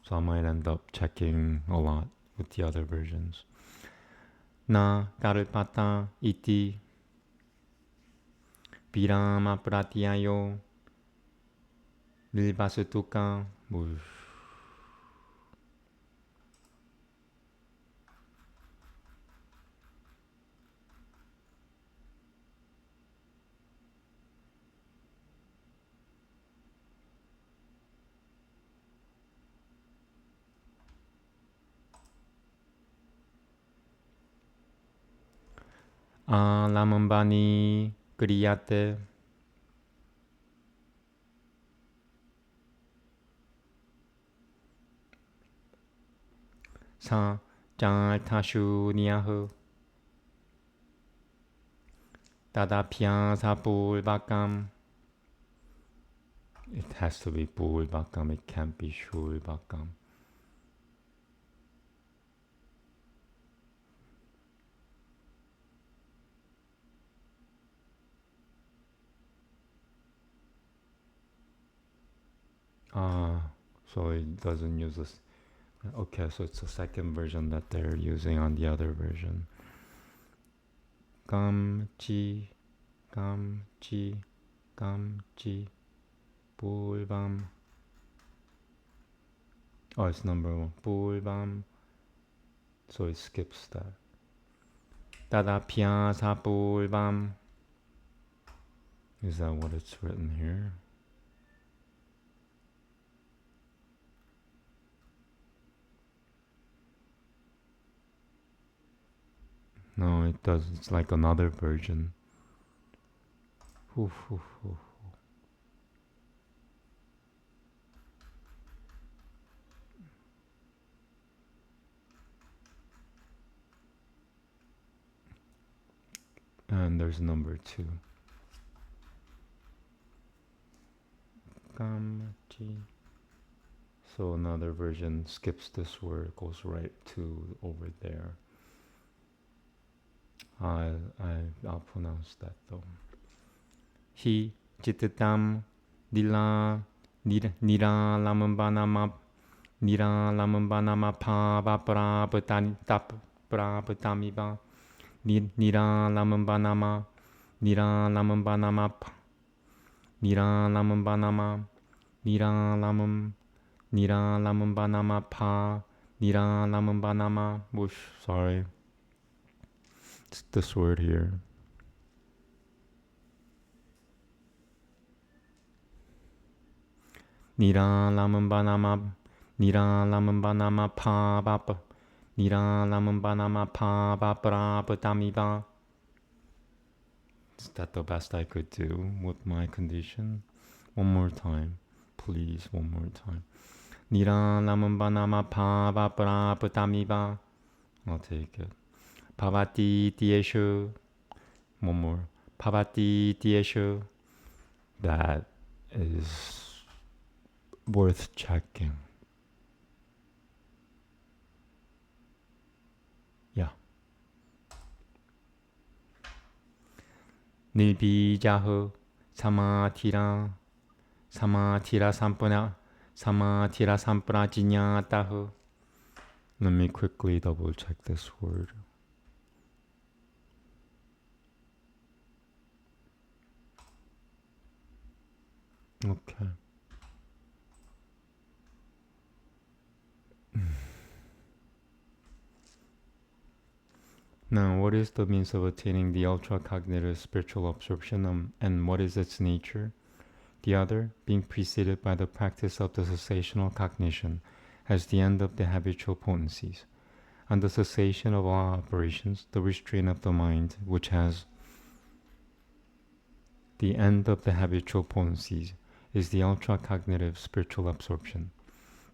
so I might end up checking a lot with the other versions. Na karupata iti virama pratyayo vilvasutuka. Lamambani kriyate sa jaltashu niyahu tadapya sa pulvakam. It has to be pulvakam, it can't be shulvakam. So it doesn't use this. Okay, so it's the second version that they're using on the other version. Gamchi, gamchi, gamchi, pulvam. Oh, it's number 1. Pulvam. So it skips that. Tadapya sa pulvam. Is that what it's written here? No, it does. It's like another version. And there's number 2. Gamchi. So another version skips this word, goes right to over there. I'll pronounce that though. Hi chitatam nira lamambanama pa prapatamiva nira lamambanama pa whoosh, sorry. It's this word here. Nira lamambanama pa vapa nira lamambanama pa vaprapatamiva. Is that the best I could do with my condition? One more time, please, one more time. Nira lamambanama pa vaprapatamiva. I'll take it. Pavati tieshu. One more. Pavati tieshu. That is worth checking. Yeah. Nilbijahu samatira sampana jinyatahu. Let me quickly double check this word. Okay. Now, what is the means of attaining the ultra-cognitive spiritual absorption, and what is its nature? The other, being preceded by the practice of the cessational cognition, as the end of the habitual potencies. On the cessation of all operations, the restraint of the mind, which has the end of the habitual potencies, is the ultra-cognitive spiritual absorption.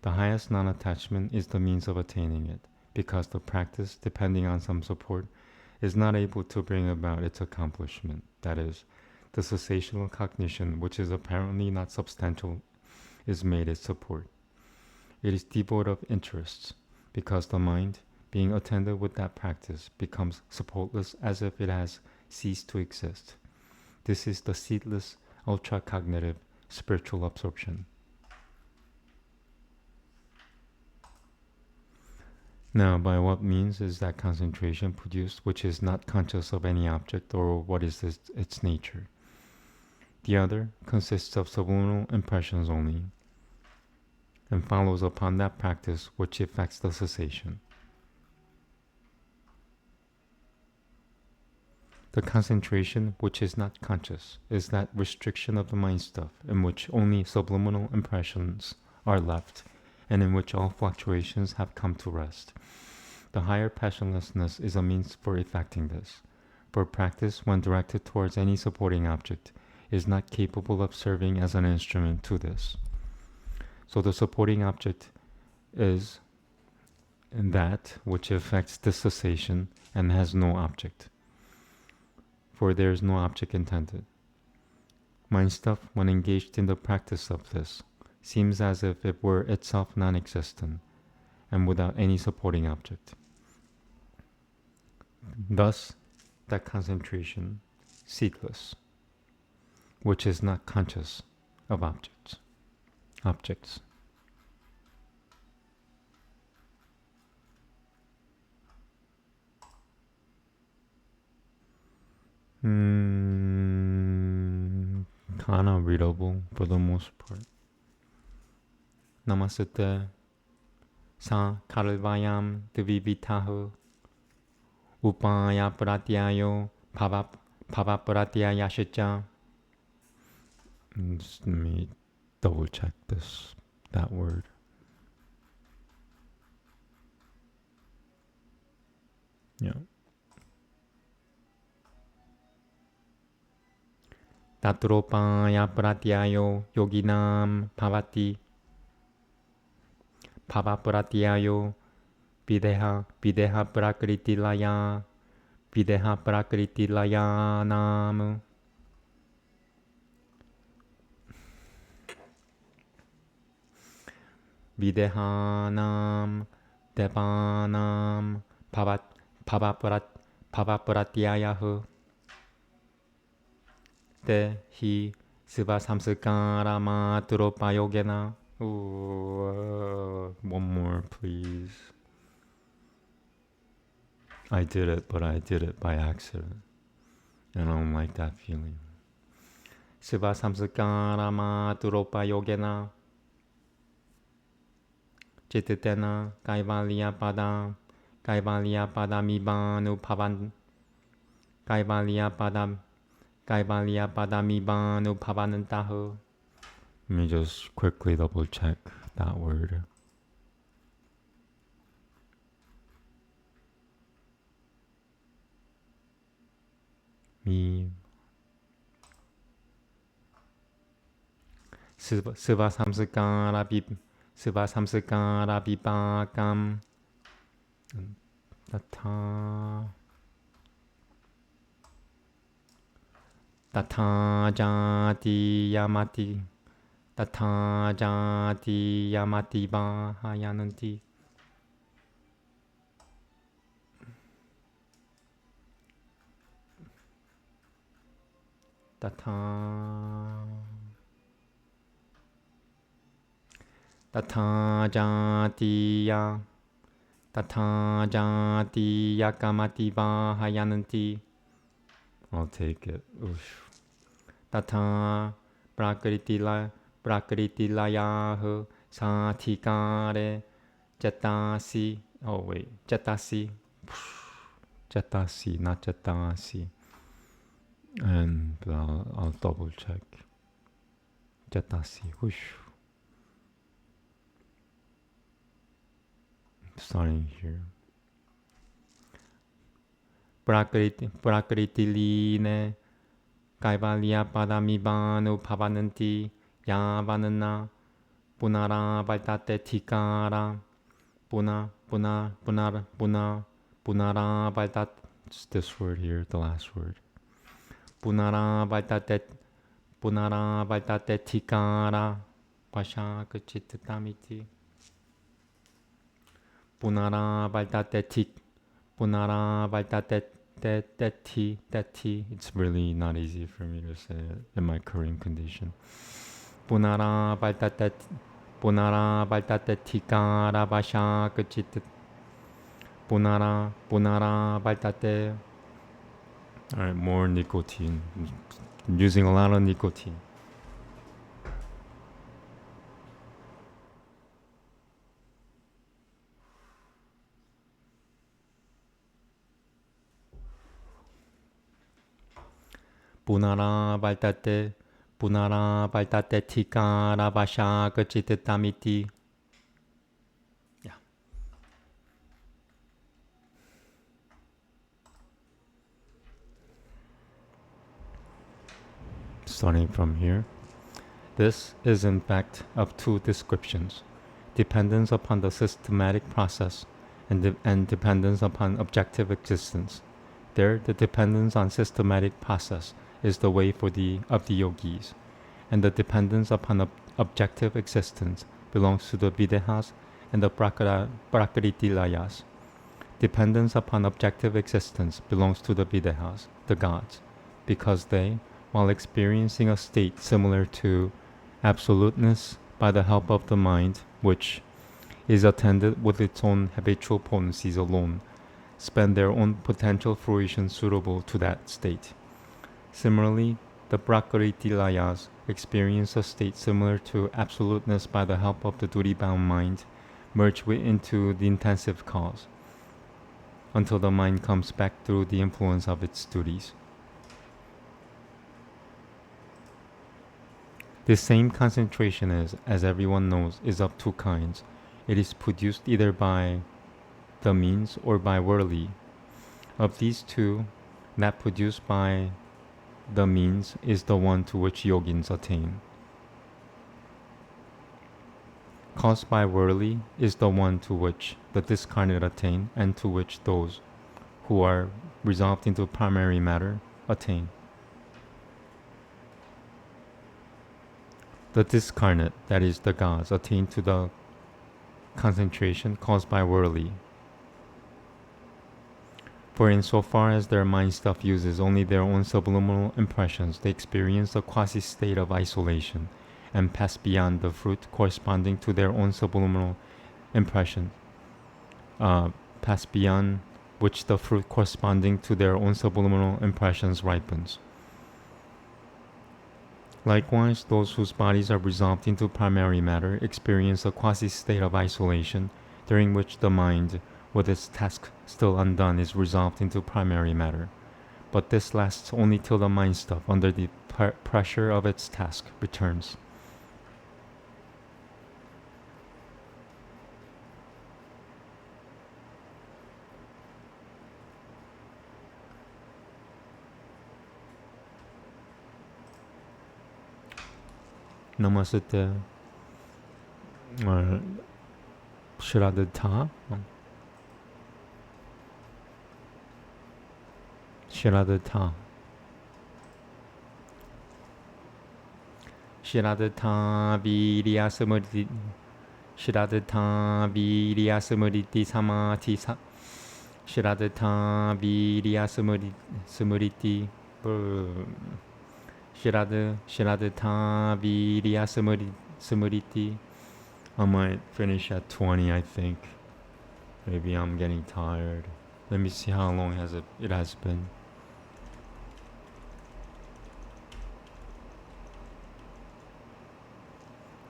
The highest non-attachment is the means of attaining it, because the practice, depending on some support, is not able to bring about its accomplishment. That is, the cessational cognition, which is apparently not substantial, is made its support. It is devoid of interests, because the mind, being attended with that practice, becomes supportless as if it has ceased to exist. This is the seedless, ultra-cognitive, spiritual absorption. Now, by what means is that concentration produced which is not conscious of any object or what is its nature? The other consists of subliminal impressions only, and follows upon that practice which effects the cessation. The concentration which is not conscious is that restriction of the mind stuff in which only subliminal impressions are left and in which all fluctuations have come to rest. The higher passionlessness is a means for effecting this, for practice, when directed towards any supporting object, is not capable of serving as an instrument to this. So the supporting object is that which effects this cessation and has no object, for there is no object intended. Mind stuff, when engaged in the practice of this, seems as if it were itself non-existent and without any supporting object. Thus, that concentration, seedless, which is not conscious of objects. Kind of readable for the most part. Namaste. Sa karvayam divivitahu upaya pratyayo bhava pratyaya shicha. Let me double check that word. Yeah. Tatropaya pratyayo yoginam bhavati bhava pratyayo videha prakriti laya nam videhanam devanam bhava pratyayahu te hi siva samskara matropayogena. One more, please. I did it, but I did it by accident. And I don't like that feeling. Siva samskara matropayogena Chititena kaivalya padamibanu bhavan kaivalya padamibanu bhavanantahu. Let me just quickly double check that word. Siva samskara vipakam tata jati yamati bahayananti. Tata jatiya kamati bahayananti. I'll take it. Oof. Tata prakriti layahu sathikare jatasi. Oh wait, jatasi, not jatasi. And I'll double check. Jatasi. Whoosh. Starting here. Prakriti Kaivalya Padamibanu Pavananti Yavanana Punara Vaitate Tikara Punara Vaitat. It's this word here, the last word. Punara Vaitate Tikara Vashaka Chittatamiti. Punara Vaitate Teti. It's really not easy for me to say it in my current condition. Punara Vaitate Tikara Vashaka Chitta. Punara Vaitate. Alright, more nicotine. I'm using a lot of nicotine. Punara Vaitate Tikara Vashaka Chittatamiti. Yeah. Starting from here. This is in fact of two descriptions: dependence upon the systematic process and dependence upon objective existence. There, the dependence on systematic process is the way of the yogis, and the dependence upon objective existence belongs to the Videhas and the Prakritilayas. Dependence upon objective existence belongs to the Videhas, the gods, because they, while experiencing a state similar to absoluteness by the help of the mind, which is attended with its own habitual potencies alone, spend their own potential fruition suitable to that state. Similarly, the Prakritilayas experience a state similar to absoluteness by the help of the duty-bound mind, merged into the intensive cause, until the mind comes back through the influence of its duties. This same concentration is, as everyone knows, is of two kinds. It is produced either by the means or by worldly. Of these two, that produced by the means is the one to which yogins attain. Caused by worldly is the one to which the discarnate attain, and to which those who are resolved into primary matter attain. The discarnate, that is, the gods, attain to the concentration caused by worldly. For insofar as their mind stuff uses only their own subliminal impressions, they experience a quasi-state of isolation and pass beyond the fruit corresponding to their own subliminal impression, pass beyond which the fruit corresponding to their own subliminal impressions ripens. Likewise, those whose bodies are resolved into primary matter experience a quasi-state of isolation, during which the mind, with its task still undone, is resolved into primary matter. But this lasts only till the mind stuff, under the pressure of its task, returns. Namaste. Or Shradha. Shradha. Shradha Virya Samriti. Shradha Virya Samriti Samadhi. Shradha Virya Samriti. Shradha Virya Samriti. I might finish at 20, I think. Maybe I'm getting tired. Let me see how long it has been.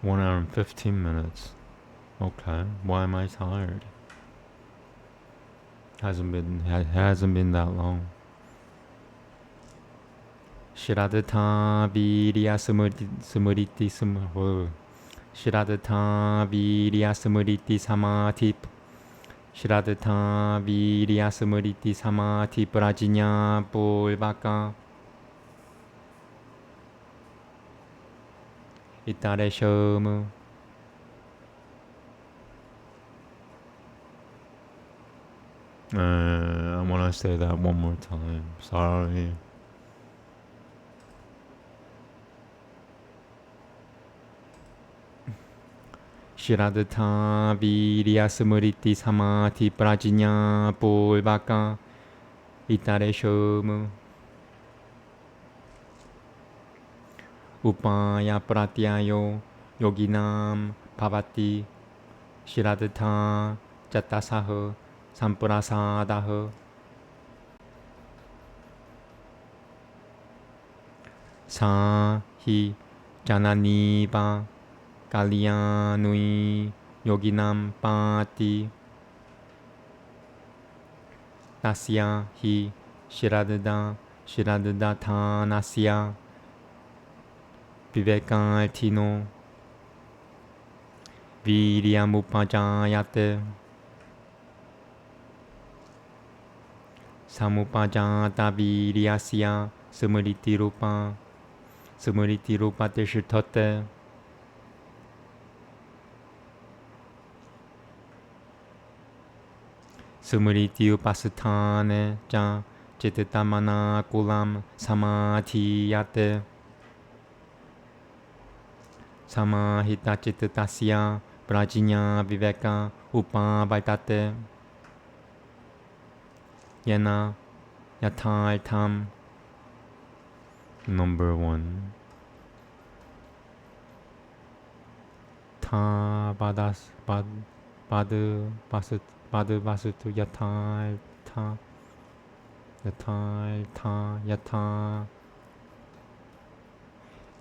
One hour and 15 minutes. Okay, why am I tired? Hasn't been that long. Shradha Virya Samriti Shradha Virya Samriti Samadhi. Shraddha Virya Smriti Samadhi Prajna Purvaka Itaresham. I want to say that one more time. Sorry. Shraddha Virya Smriti Samadhi Prajna Purvaka Itaresham. Upaya Pratyayo Yoginam Bhavati Shraddha Jatasaha Samprasadaha Sahi Jananiva Kalyanui Yoginam Pati Tasya Hi Shraddha Thanasya Vivekaltino Viryamupajayate Samupajata Viryasya Smriti Rupa Tishitote Smriti Upasatane Ja Chititamana Kulam Samadhiyate Samahita Chittasya Prajna Viveka Upavaitate Yena Yathartham. Number 1. Ta Badas Bad Vasatu Yathartha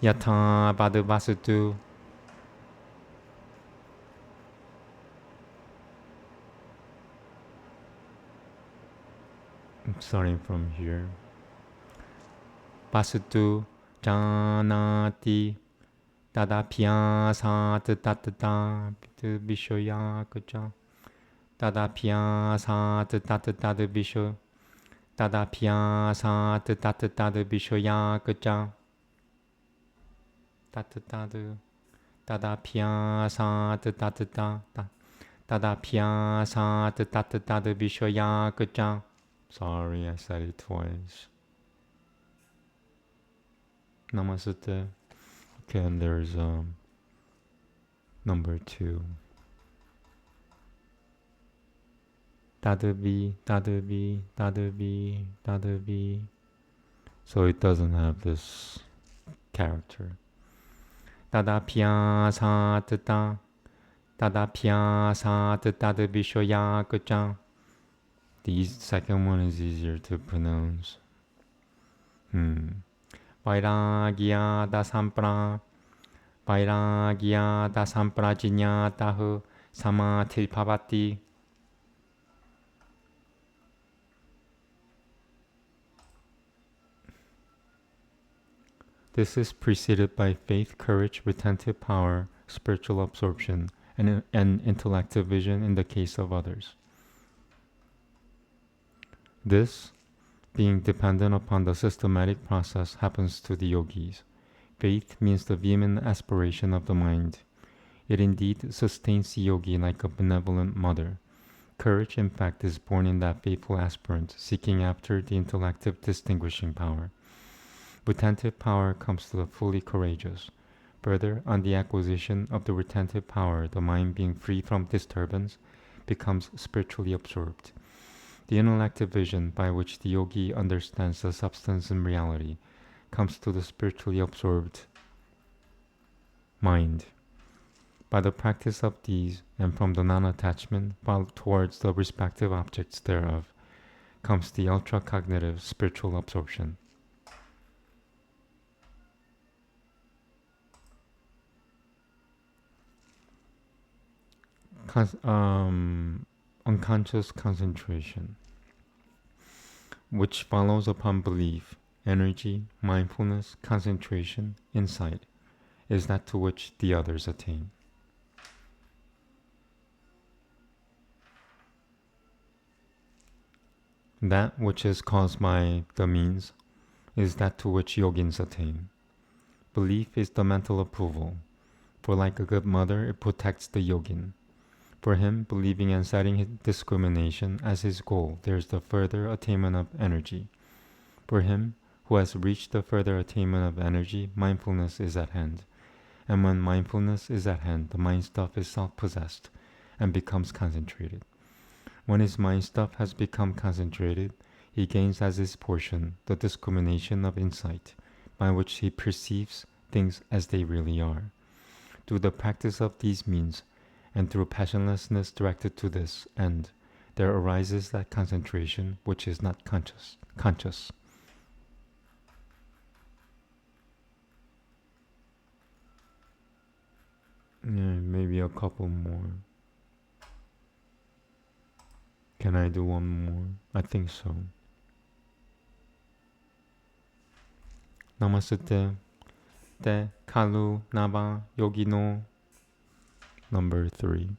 Yatha Badavasatu. Starting from here. Vasatu Janati Tadapyasat Tatata Vishoyakacha Tadapyasat Tatata Visho Tadapyasat Tatata Vishoyakacha Tadapyasat Tatata Vishoyakacha. Sorry, I said it twice. Namaste. Okay, and there's number 2. Tadavi. So it doesn't have this character. Tadapyasat Vishoyakacha. The second one is easier to pronounce. Vairagya dasamprajñatahu samadhi bhavati. This is preceded by faith, courage, retentive power, spiritual absorption, and intellective vision in the case of others. This, being dependent upon the systematic process, happens to the yogis. Faith means the vehement aspiration of the mind. It indeed sustains the yogi like a benevolent mother. Courage, in fact, is born in that faithful aspirant, seeking after the intellective distinguishing power. Retentive power comes to the fully courageous. Further, on the acquisition of the retentive power, the mind, being free from disturbance, becomes spiritually absorbed. The intellective vision, by which the yogi understands the substance and reality, comes to the spiritually absorbed mind. By the practice of these, and from the non-attachment towards the respective objects thereof, comes the ultra-cognitive spiritual absorption. Unconscious concentration, which follows upon belief, energy, mindfulness, concentration, insight, is that to which the others attain. That which is caused by the means is that to which yogins attain. Belief is the mental approval, for like a good mother, it protects the yogin. For him, believing and setting discrimination as his goal, there is the further attainment of energy. For him, who has reached the further attainment of energy, mindfulness is at hand. And when mindfulness is at hand, the mind stuff is self-possessed and becomes concentrated. When his mind stuff has become concentrated, he gains as his portion the discrimination of insight, by which he perceives things as they really are. Through the practice of these means, and through passionlessness directed to this end, there arises that concentration which is not conscious. Yeah, maybe a couple more. Can I do one more? I think so. Namaste. Te kalu naba yogino. Number 3.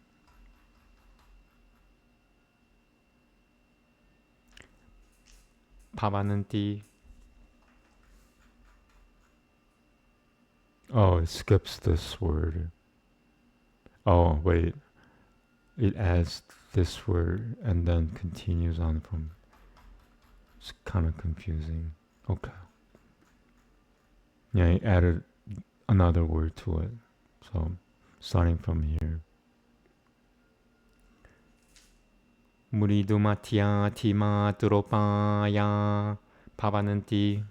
Pavananti. Oh, it skips this word. Oh, wait. It adds this word and then continues on from. It's kind of confusing. Okay. Yeah, he added another word to it. So, starting from here. Muridu matya tima turopaya pavananti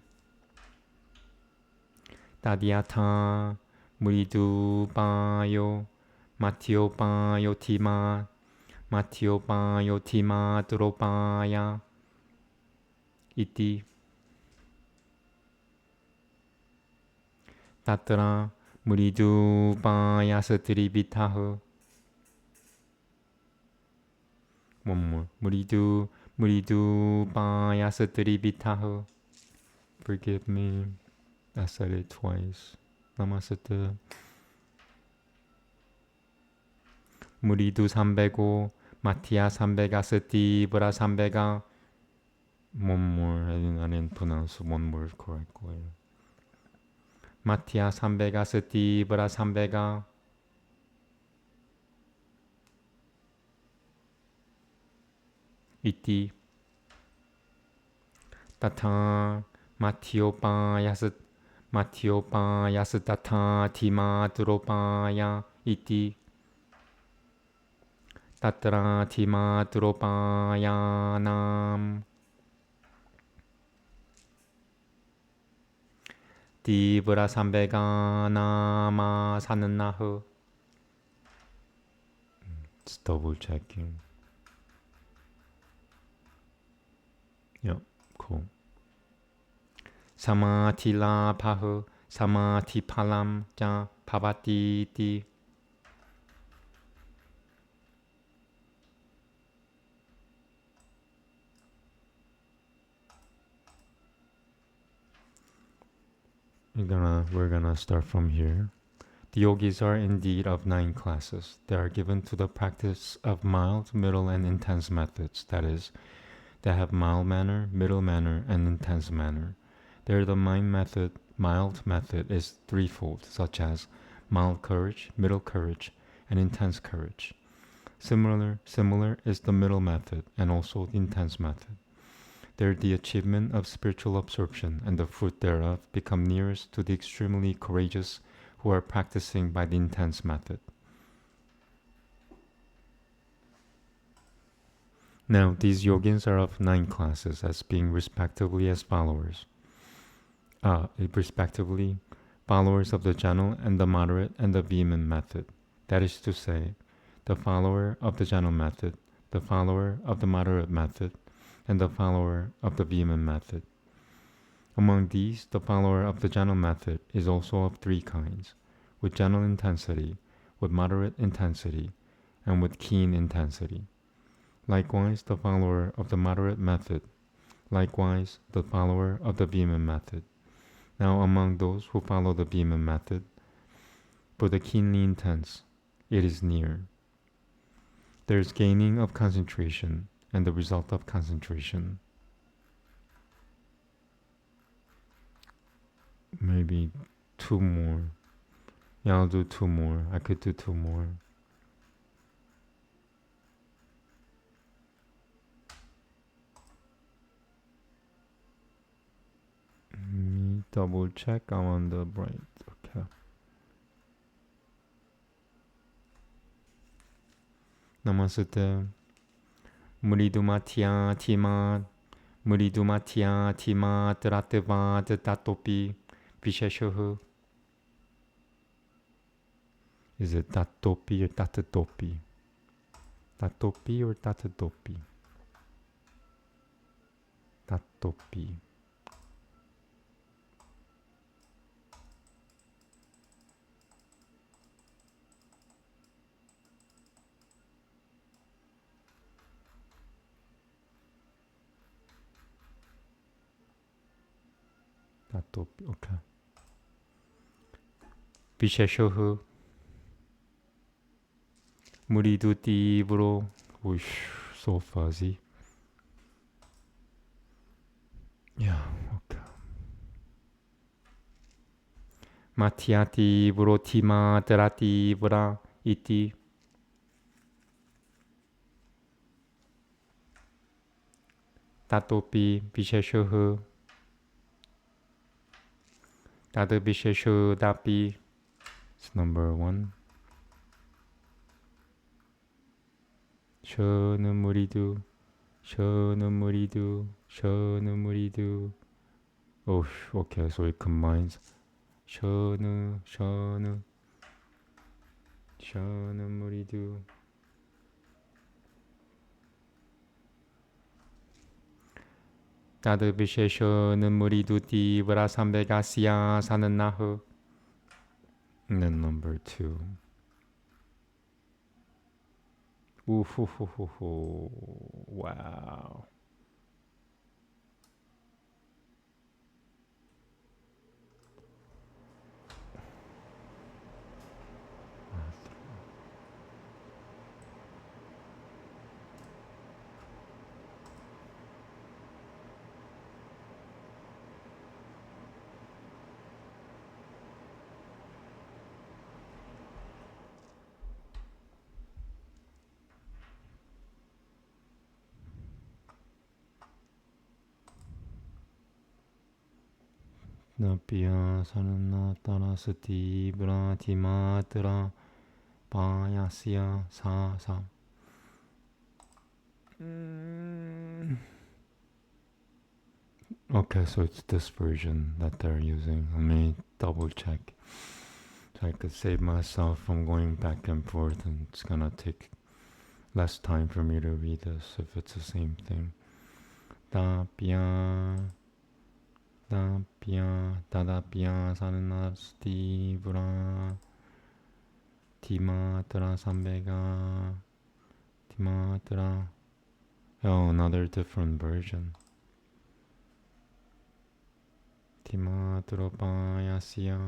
tadiata muridu payo matyo payo tima turopaya iti tatra muridu paya satribitahu. One more. Muridu paya satribitahu. Forgive me, I said it twice. Namaste. Muridu 삼배고 마티아 삼배가 스티 브라 삼배가. One more. I didn't pronounce one word correctly. 마티아 삼배가 스티 브라 삼배가. 이티 타타 마티오파 야스 타타 티마 드로파야 이티 타트라 티마 드로파야 남 디브라 삼베가 나마 사는 나흐. It's double checking. Yep, cool. Samatila pahu, samati palam ja pavati ti. We're gonna start from here. The yogis are indeed of 9 classes. They are given to the practice of mild, middle, and intense methods. That is, they have mild manner, middle manner, and intense manner. There the mild method is threefold, such as mild courage, middle courage, and intense courage. Similar is the middle method and also the intense method. There the achievement of spiritual absorption and the fruit thereof become nearest to the extremely courageous who are practicing by the intense method. Now, these yogins are of 9 classes as being respectively as followers. Respectively, followers of the gentle and the moderate and the vehement method. That is to say, the follower of the gentle method, the follower of the moderate method, and the follower of the vehement method. Among these, the follower of the gentle method is also of 3 kinds, with gentle intensity, with moderate intensity, and with keen intensity. Likewise, the follower of the moderate method, likewise, the follower of the vehement method. Now, among those who follow the vehement method, for the keenly intense, it is near. There is gaining of concentration and the result of concentration. maybe 2 more. Yeah, I'll do 2 more. I could do 2 more. Let me double check. I'm on the right. Okay. Namaste. Muridumatya tima. Muridumatya tima trateva tatopi. Visheshohu. Is it tatopi or tatatopi? Tatopi or tatatopi? Tatopi. Tatopi. Okay. Visheshohu. Muriduti bro. Whoosh. So fuzzy. Yeah, okay. Matyati Vurotima Terati Vura Iti. Tatopi Visheshohu. Tadu Visheshu Dapi. It's number 1. Shonu Muridu. Shonu Muridu. Shonu Muridu. Oh, okay, so it combines. Shonu, Shonu. Shonu Muridu. Tadu Visheshonu Muriduti Vara Sambegasya Sananahu. And then number 2. Ooh, hoo, hoo, hoo, hoo. Wow. Napya Sananatara Sati Bratimatara Payasya Sa. Okay, so it's this version that they're using. Let me double check. So I could save myself from going back and forth, and it's gonna take less time for me to read this if it's the same thing. Tapya Tadapya Sananasti Vura Timatra Sambega Timatra. Oh, another different version. Timatropayasya.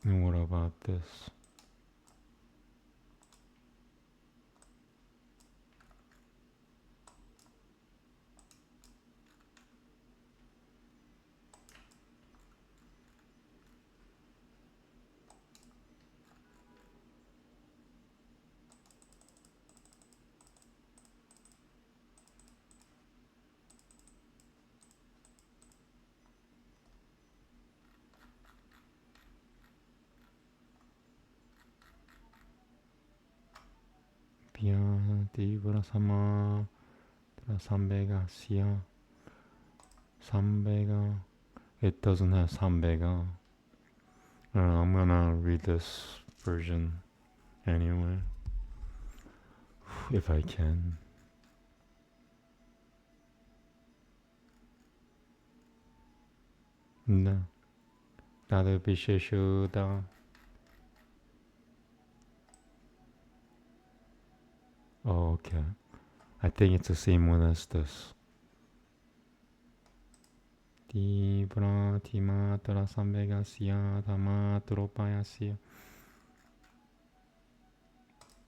And what about this? Tivra Sama Sambega Sia Sambega. It doesn't have Sambega. I'm gonna read this version anyway, if I can. Da Dada Bisheshu Da. Oh, okay. I think it's the same one as this. Tibra Timatra Sambegasya Tamatropayasya.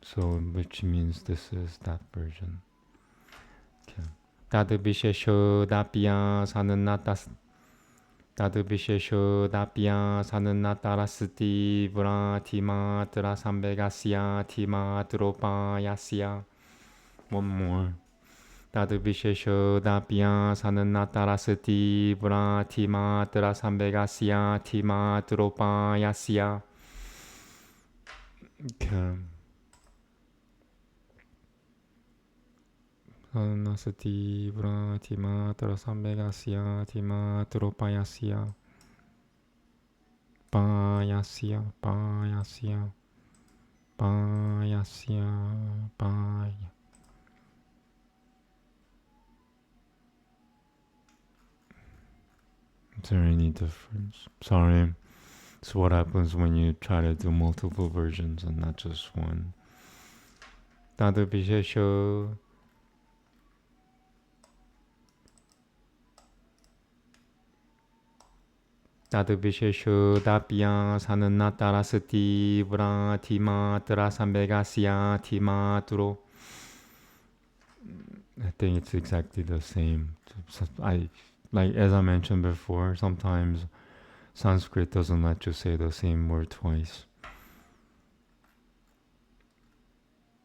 So, which means this is that version. Okay. Tadu Bishesho Dapya Sananata Tadu Vishesho Dapya Sananatara Sati Vra Tima Tra Sambegasya Tima Tropa Yasya. One more. Tadu Vishesho Dapya Sananatara Sati Vra Tima Tra Sambegasya Tima Tropa Yasya. Okay. Sanasati Vra Tima Tra Sambegasya Tima Tropa Yasya. Payasya, payasya, payasya, paya. Is there any difference? Sorry. It's what happens when you try to do multiple versions and not just one. Tadu Bishesho. Tadu Bishesho Dapya Sananatara Sati Vra Tima Tra Sambegasya Tima Turo. I think it's exactly the same. As I mentioned before, sometimes Sanskrit doesn't let you say the same word twice.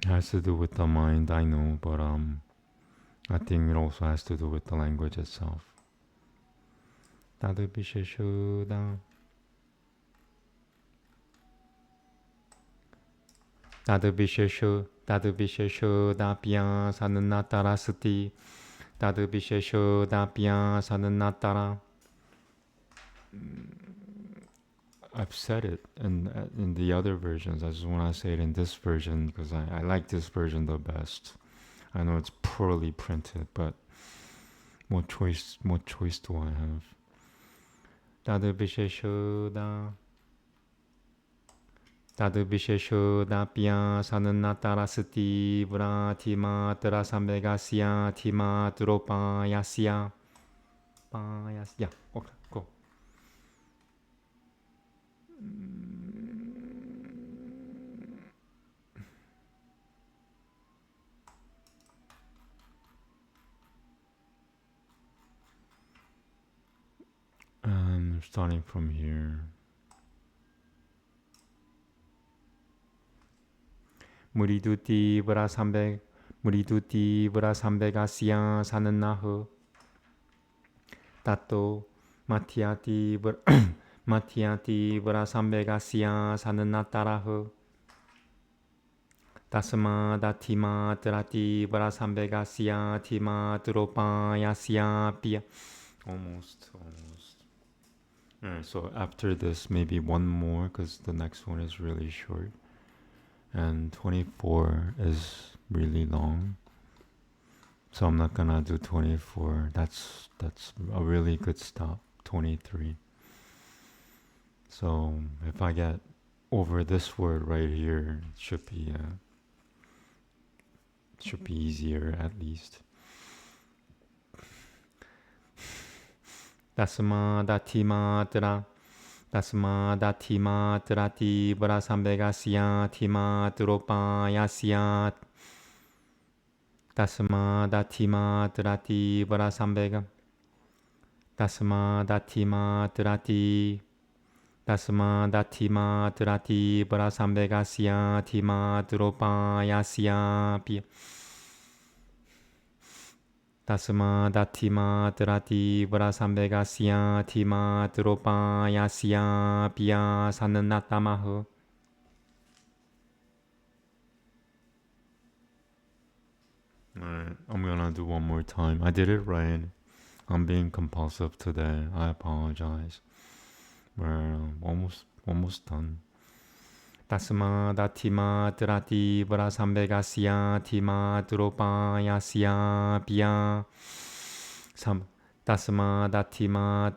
It has to do with the mind, I know, but I think it also has to do with the language itself. Tadu Bishesho Da. Tadu Bishesho Dapya Sananatara Sati. Tadu Bishesho Dapya Sananatara. I've said it in the other versions. I just want to say it in this version because I like this version the best. I know it's poorly printed, but what choice do I have? Tadu Bishesho Da. Tadu Bishesho Dapya Sananatara Sati Vra Tima Tra Sambegasya Tima Tropa Yasya. Yeah, okay, go. And starting from here. Muriduti Vra Sambegasya Sananaho. Tato Matiati Vra Sambegasya Sananataraho. Tasma Datima Trati Vra Sambegasya Tima Tropa Yasya Pia. Almost. Alright, so after this, maybe one more because the next one is really short. And 24 is really long. So I'm not gonna do 24. That's a really good stop. 23. So if I get over this word right here, it should be easier at least. Tasma datima trati vra sambegasya tima tropa yasya. Tasma datima trati vra sambega. Tasma datima trati vra sambegasya tima tropa yasya pi. Tasma datima trati vra sambegasya tima tropa yasya pia sananatamaho. Alright, I'm gonna do one more time. I did it right. I'm being compulsive today. I apologize. We're almost done. Tasma datima trati vra sambegasya tima tropa yasya pia. Tasma datima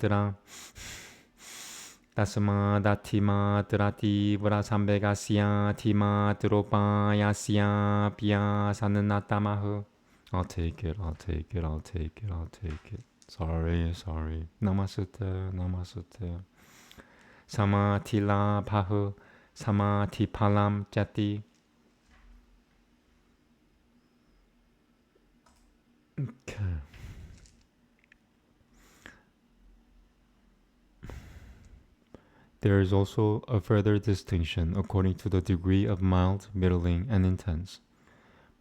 trati vra sambegasya tima tropa yasya pia sananatamaho. I'll take it. Sorry. Namaste. Samatila pahu. Samati palam jati. Okay. There is also a further distinction according to the degree of mild, middling, and intense.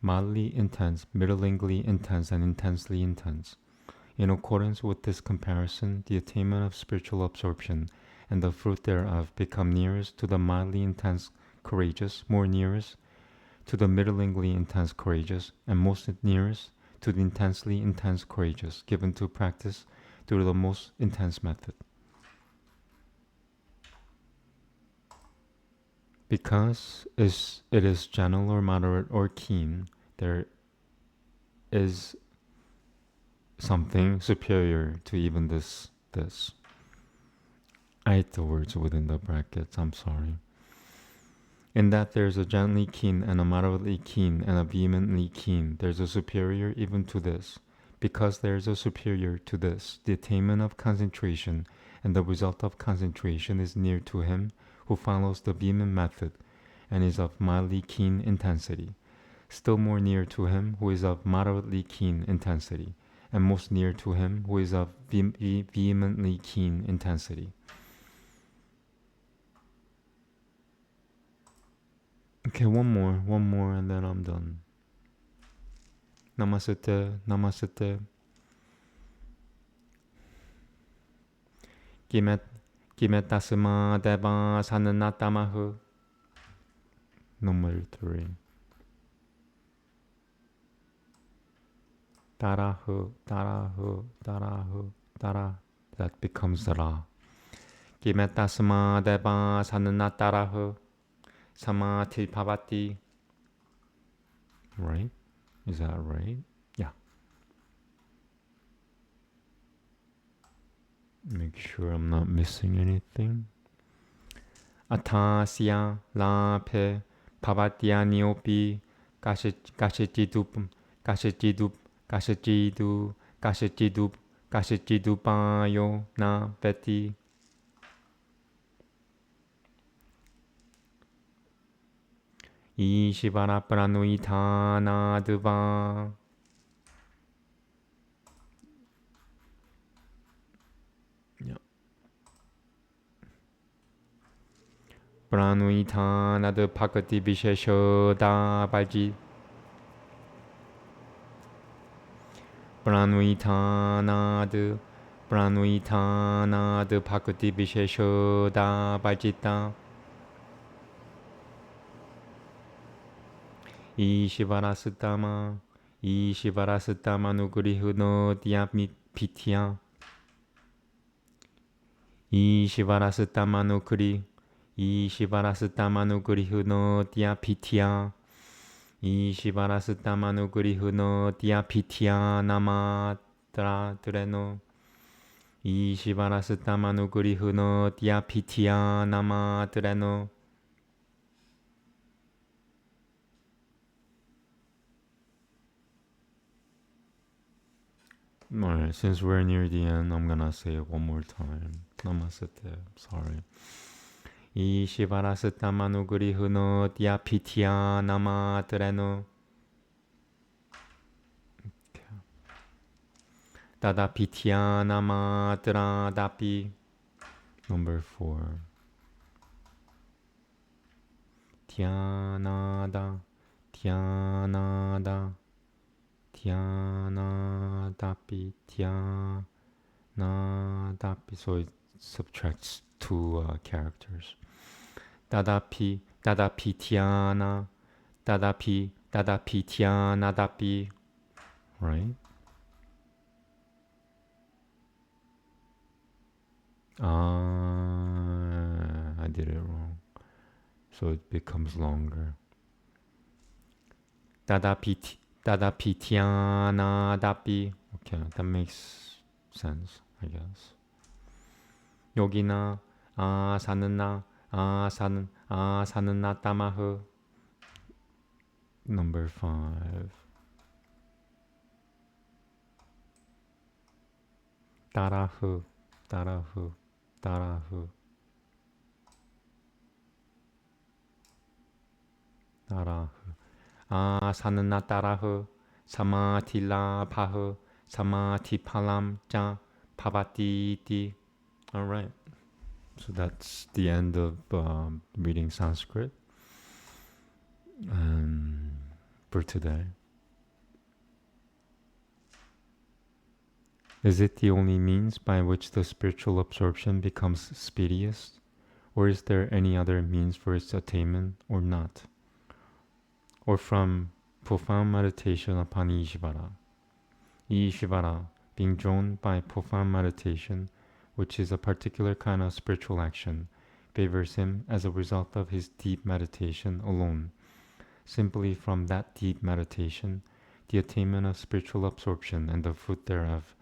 Mildly intense, middlingly intense, and intensely intense. In accordance with this comparison, the attainment of spiritual absorption and the fruit thereof become nearest to the mildly intense courageous, more nearest to the middlingly intense courageous, and most nearest to the intensely intense courageous, given to practice through the most intense method. Because it is gentle or moderate or keen, there is something superior to even this. I hate the words within the brackets, I'm sorry. In that there's a gently keen and a moderately keen and a vehemently keen, there's a superior even to this. Because there is a superior to this, the attainment of concentration and the result of concentration is near to him who follows the vehement method and is of mildly keen intensity, still more near to him who is of moderately keen intensity, and most near to him who is of vehemently keen intensity. Okay, one more, and then I'm done. Namaste, namaste. Kimetasuma deva sananatamahu. Number 3. Tarahu, tarahu, tarahu, tara. That becomes ra. Kimetasuma deva sananatarahu. Samatilpavati. Right? Is that right? Yeah. Make sure I'm not missing anything. Atasya lape pavatyaniopi kashichidupayo na veti. Ishivara pranuitana dva. Pranuitana de pakati visheshoda balji. Pranuitana de pakati visheshoda baljita. Ishivarasutama nugrihu no diapitya. Ishivarasutama nugrihu no diapitya. Ishivarasutama nugrihu no diapitya namatra dreno. Ishivarasutama nugrihu no diapitya namadreno. Alright, since we're near the end, I'm gonna say it one more time. Namaste, sorry. Ishivarasutama nugrihu no diapitya namadreno. Dadapitya namadra dapi. Number 4. Dhyanada. So it subtracts 2 characters. Dadapitya dapi. Right? I did it wrong. So it becomes longer. Dadapityana dapi. Okay, that makes sense, I guess. Yogina asanana tamahu. Number 5. Tarahu. Asanana tarahu. Samatila pahu. Samatipalam cha pavati iti. Alright. So that's the end of reading Sanskrit for today. Is it the only means by which the spiritual absorption becomes speediest? Or is there any other means for its attainment or not? Or from profound meditation upon Ishvara. Ishvara, being drawn by profound meditation, which is a particular kind of spiritual action, favors him as a result of his deep meditation alone. Simply from that deep meditation, the attainment of spiritual absorption and the fruit thereof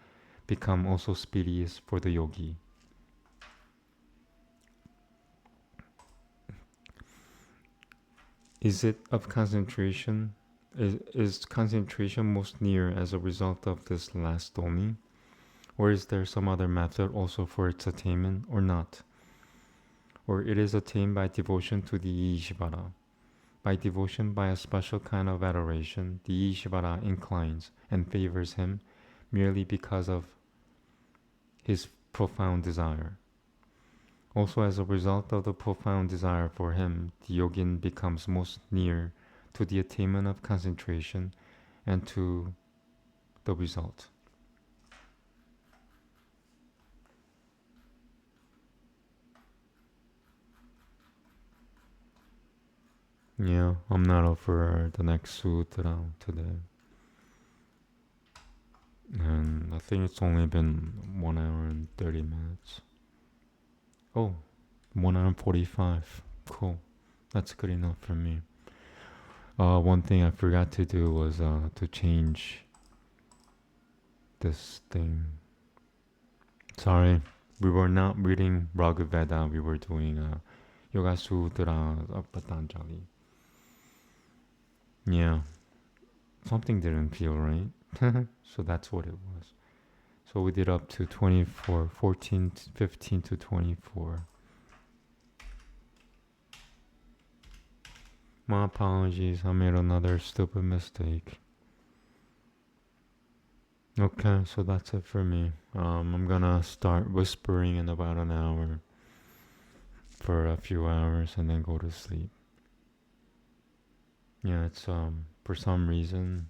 become also speediest for the yogi. Is it of concentration? Is concentration most near as a result of this last only? Or is there some other method also for its attainment or not? Or it is attained by devotion to the Ishvara. By devotion by a special kind of adoration, the Ishvara inclines and favors him merely because of his profound desire. Also, as a result of the profound desire for him, the yogin becomes most near to the attainment of concentration and to the result. Yeah, I'm not up for the next sutra today. And I think it's only been 1 hour and 30 minutes. Oh, 1 hour and 45. Cool. That's good enough for me. One thing I forgot to do was to change this thing. Sorry, we were not reading Rig Veda. We were doing Yoga Sutras of Patanjali. Yeah, something didn't feel right. So that's what it was. So we did up to 24, 14, 15 to 24. My apologies, I made another stupid mistake. Okay, so that's it for me. I'm gonna start whispering in about an hour for a few hours and then go to sleep. Yeah, it's for some reason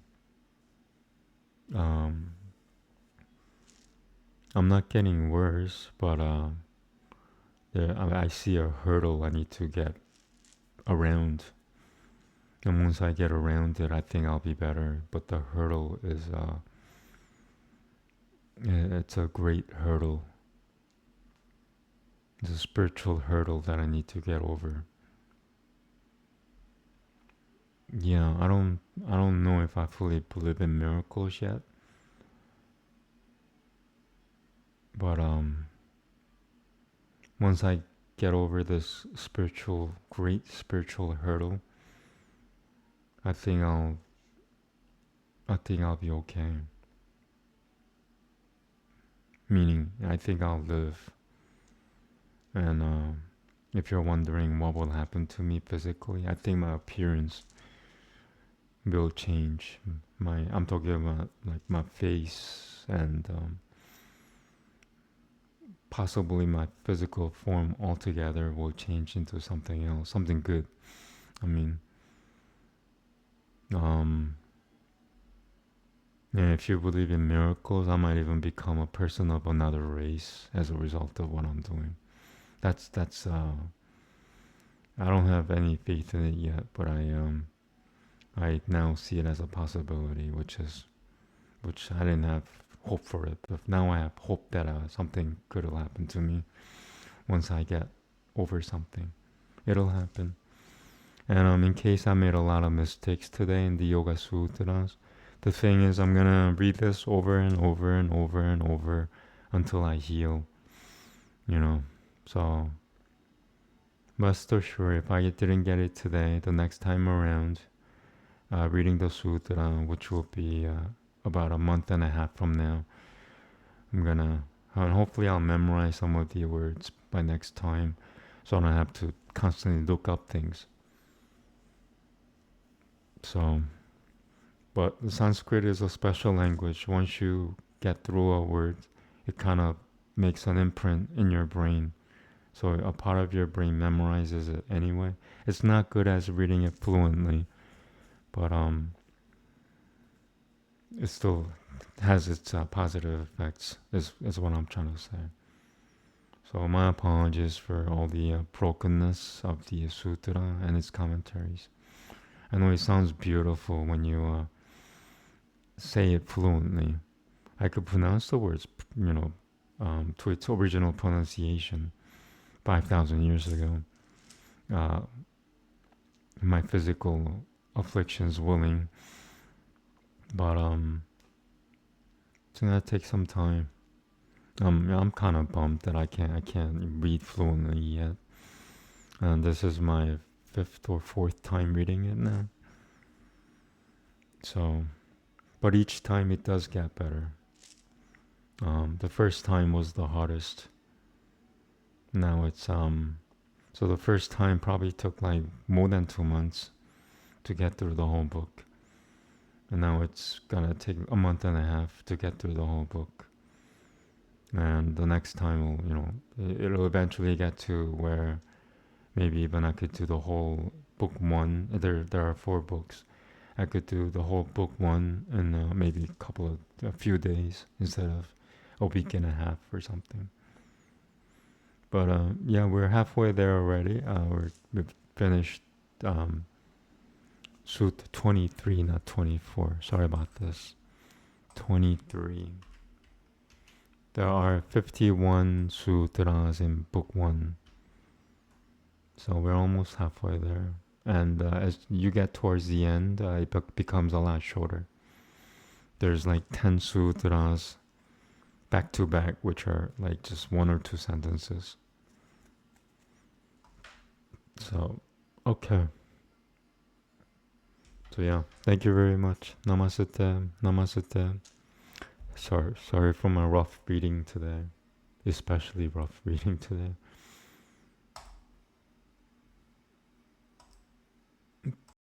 I'm not getting worse, but I see a hurdle I need to get around. And once I get around it, I think I'll be better. But the hurdle is it's a great hurdle. It's a spiritual hurdle that I need to get over. Yeah, I don't know if I fully believe in miracles yet. But once I get over this great spiritual hurdle, I think I'll be okay. Meaning, I think I'll live. And if you're wondering what will happen to me physically, I think my appearance will change. I'm talking about like my face and possibly my physical form altogether will change into something else, something good. I mean, and if you believe in miracles, I might even become a person of another race as a result of what I'm doing. That's I don't have any faith in it yet, but I now see it as a possibility, which I didn't have hope for it, but now I have hope that something good will happen to me once I get over something. It'll happen. And in case I made a lot of mistakes today in the Yoga Sutras, the thing is I'm gonna read this over and over and over and over until I heal. So rest assured, if I didn't get it today, the next time around, reading the sutra, which will be about a month and a half from now, and hopefully I'll memorize some of the words by next time, so I don't have to constantly look up things. So, but the Sanskrit is a special language. Once you get through a word, it kind of makes an imprint in your brain. So a part of your brain memorizes it anyway. It's not good as reading it fluently, but it still has its positive effects, is what I'm trying to say. So my apologies for all the brokenness of the sutra and its commentaries. I know it sounds beautiful when you say it fluently. I could pronounce the words, to its original pronunciation 5,000 years ago. Uh, my physical afflictions willing, but it's gonna take some time. I'm kind of bummed that I can't read fluently yet, and this is my 5th or 4th time reading it now. So, but each time it does get better. The first time was the hardest. Now it's so the first time probably took like more than 2 months to get through the whole book, and now it's gonna take a month and a half to get through the whole book. And the next time, it'll eventually get to where maybe even I could do the whole book one. There are 4 books. I could do the whole book one in maybe a few days instead of a week and a half or something. But yeah, we're halfway there already. We've finished Sutta 23, not 24. Sorry about this. 23. There are 51 sutras in book 1. So we're almost halfway there. And as you get towards the end, it becomes a lot shorter. There's like 10 sutras back to back, which are like just 1 or 2 sentences. So, okay. So yeah, thank you very much. Namaste, namaste. Sorry for my rough reading today. Especially rough reading today.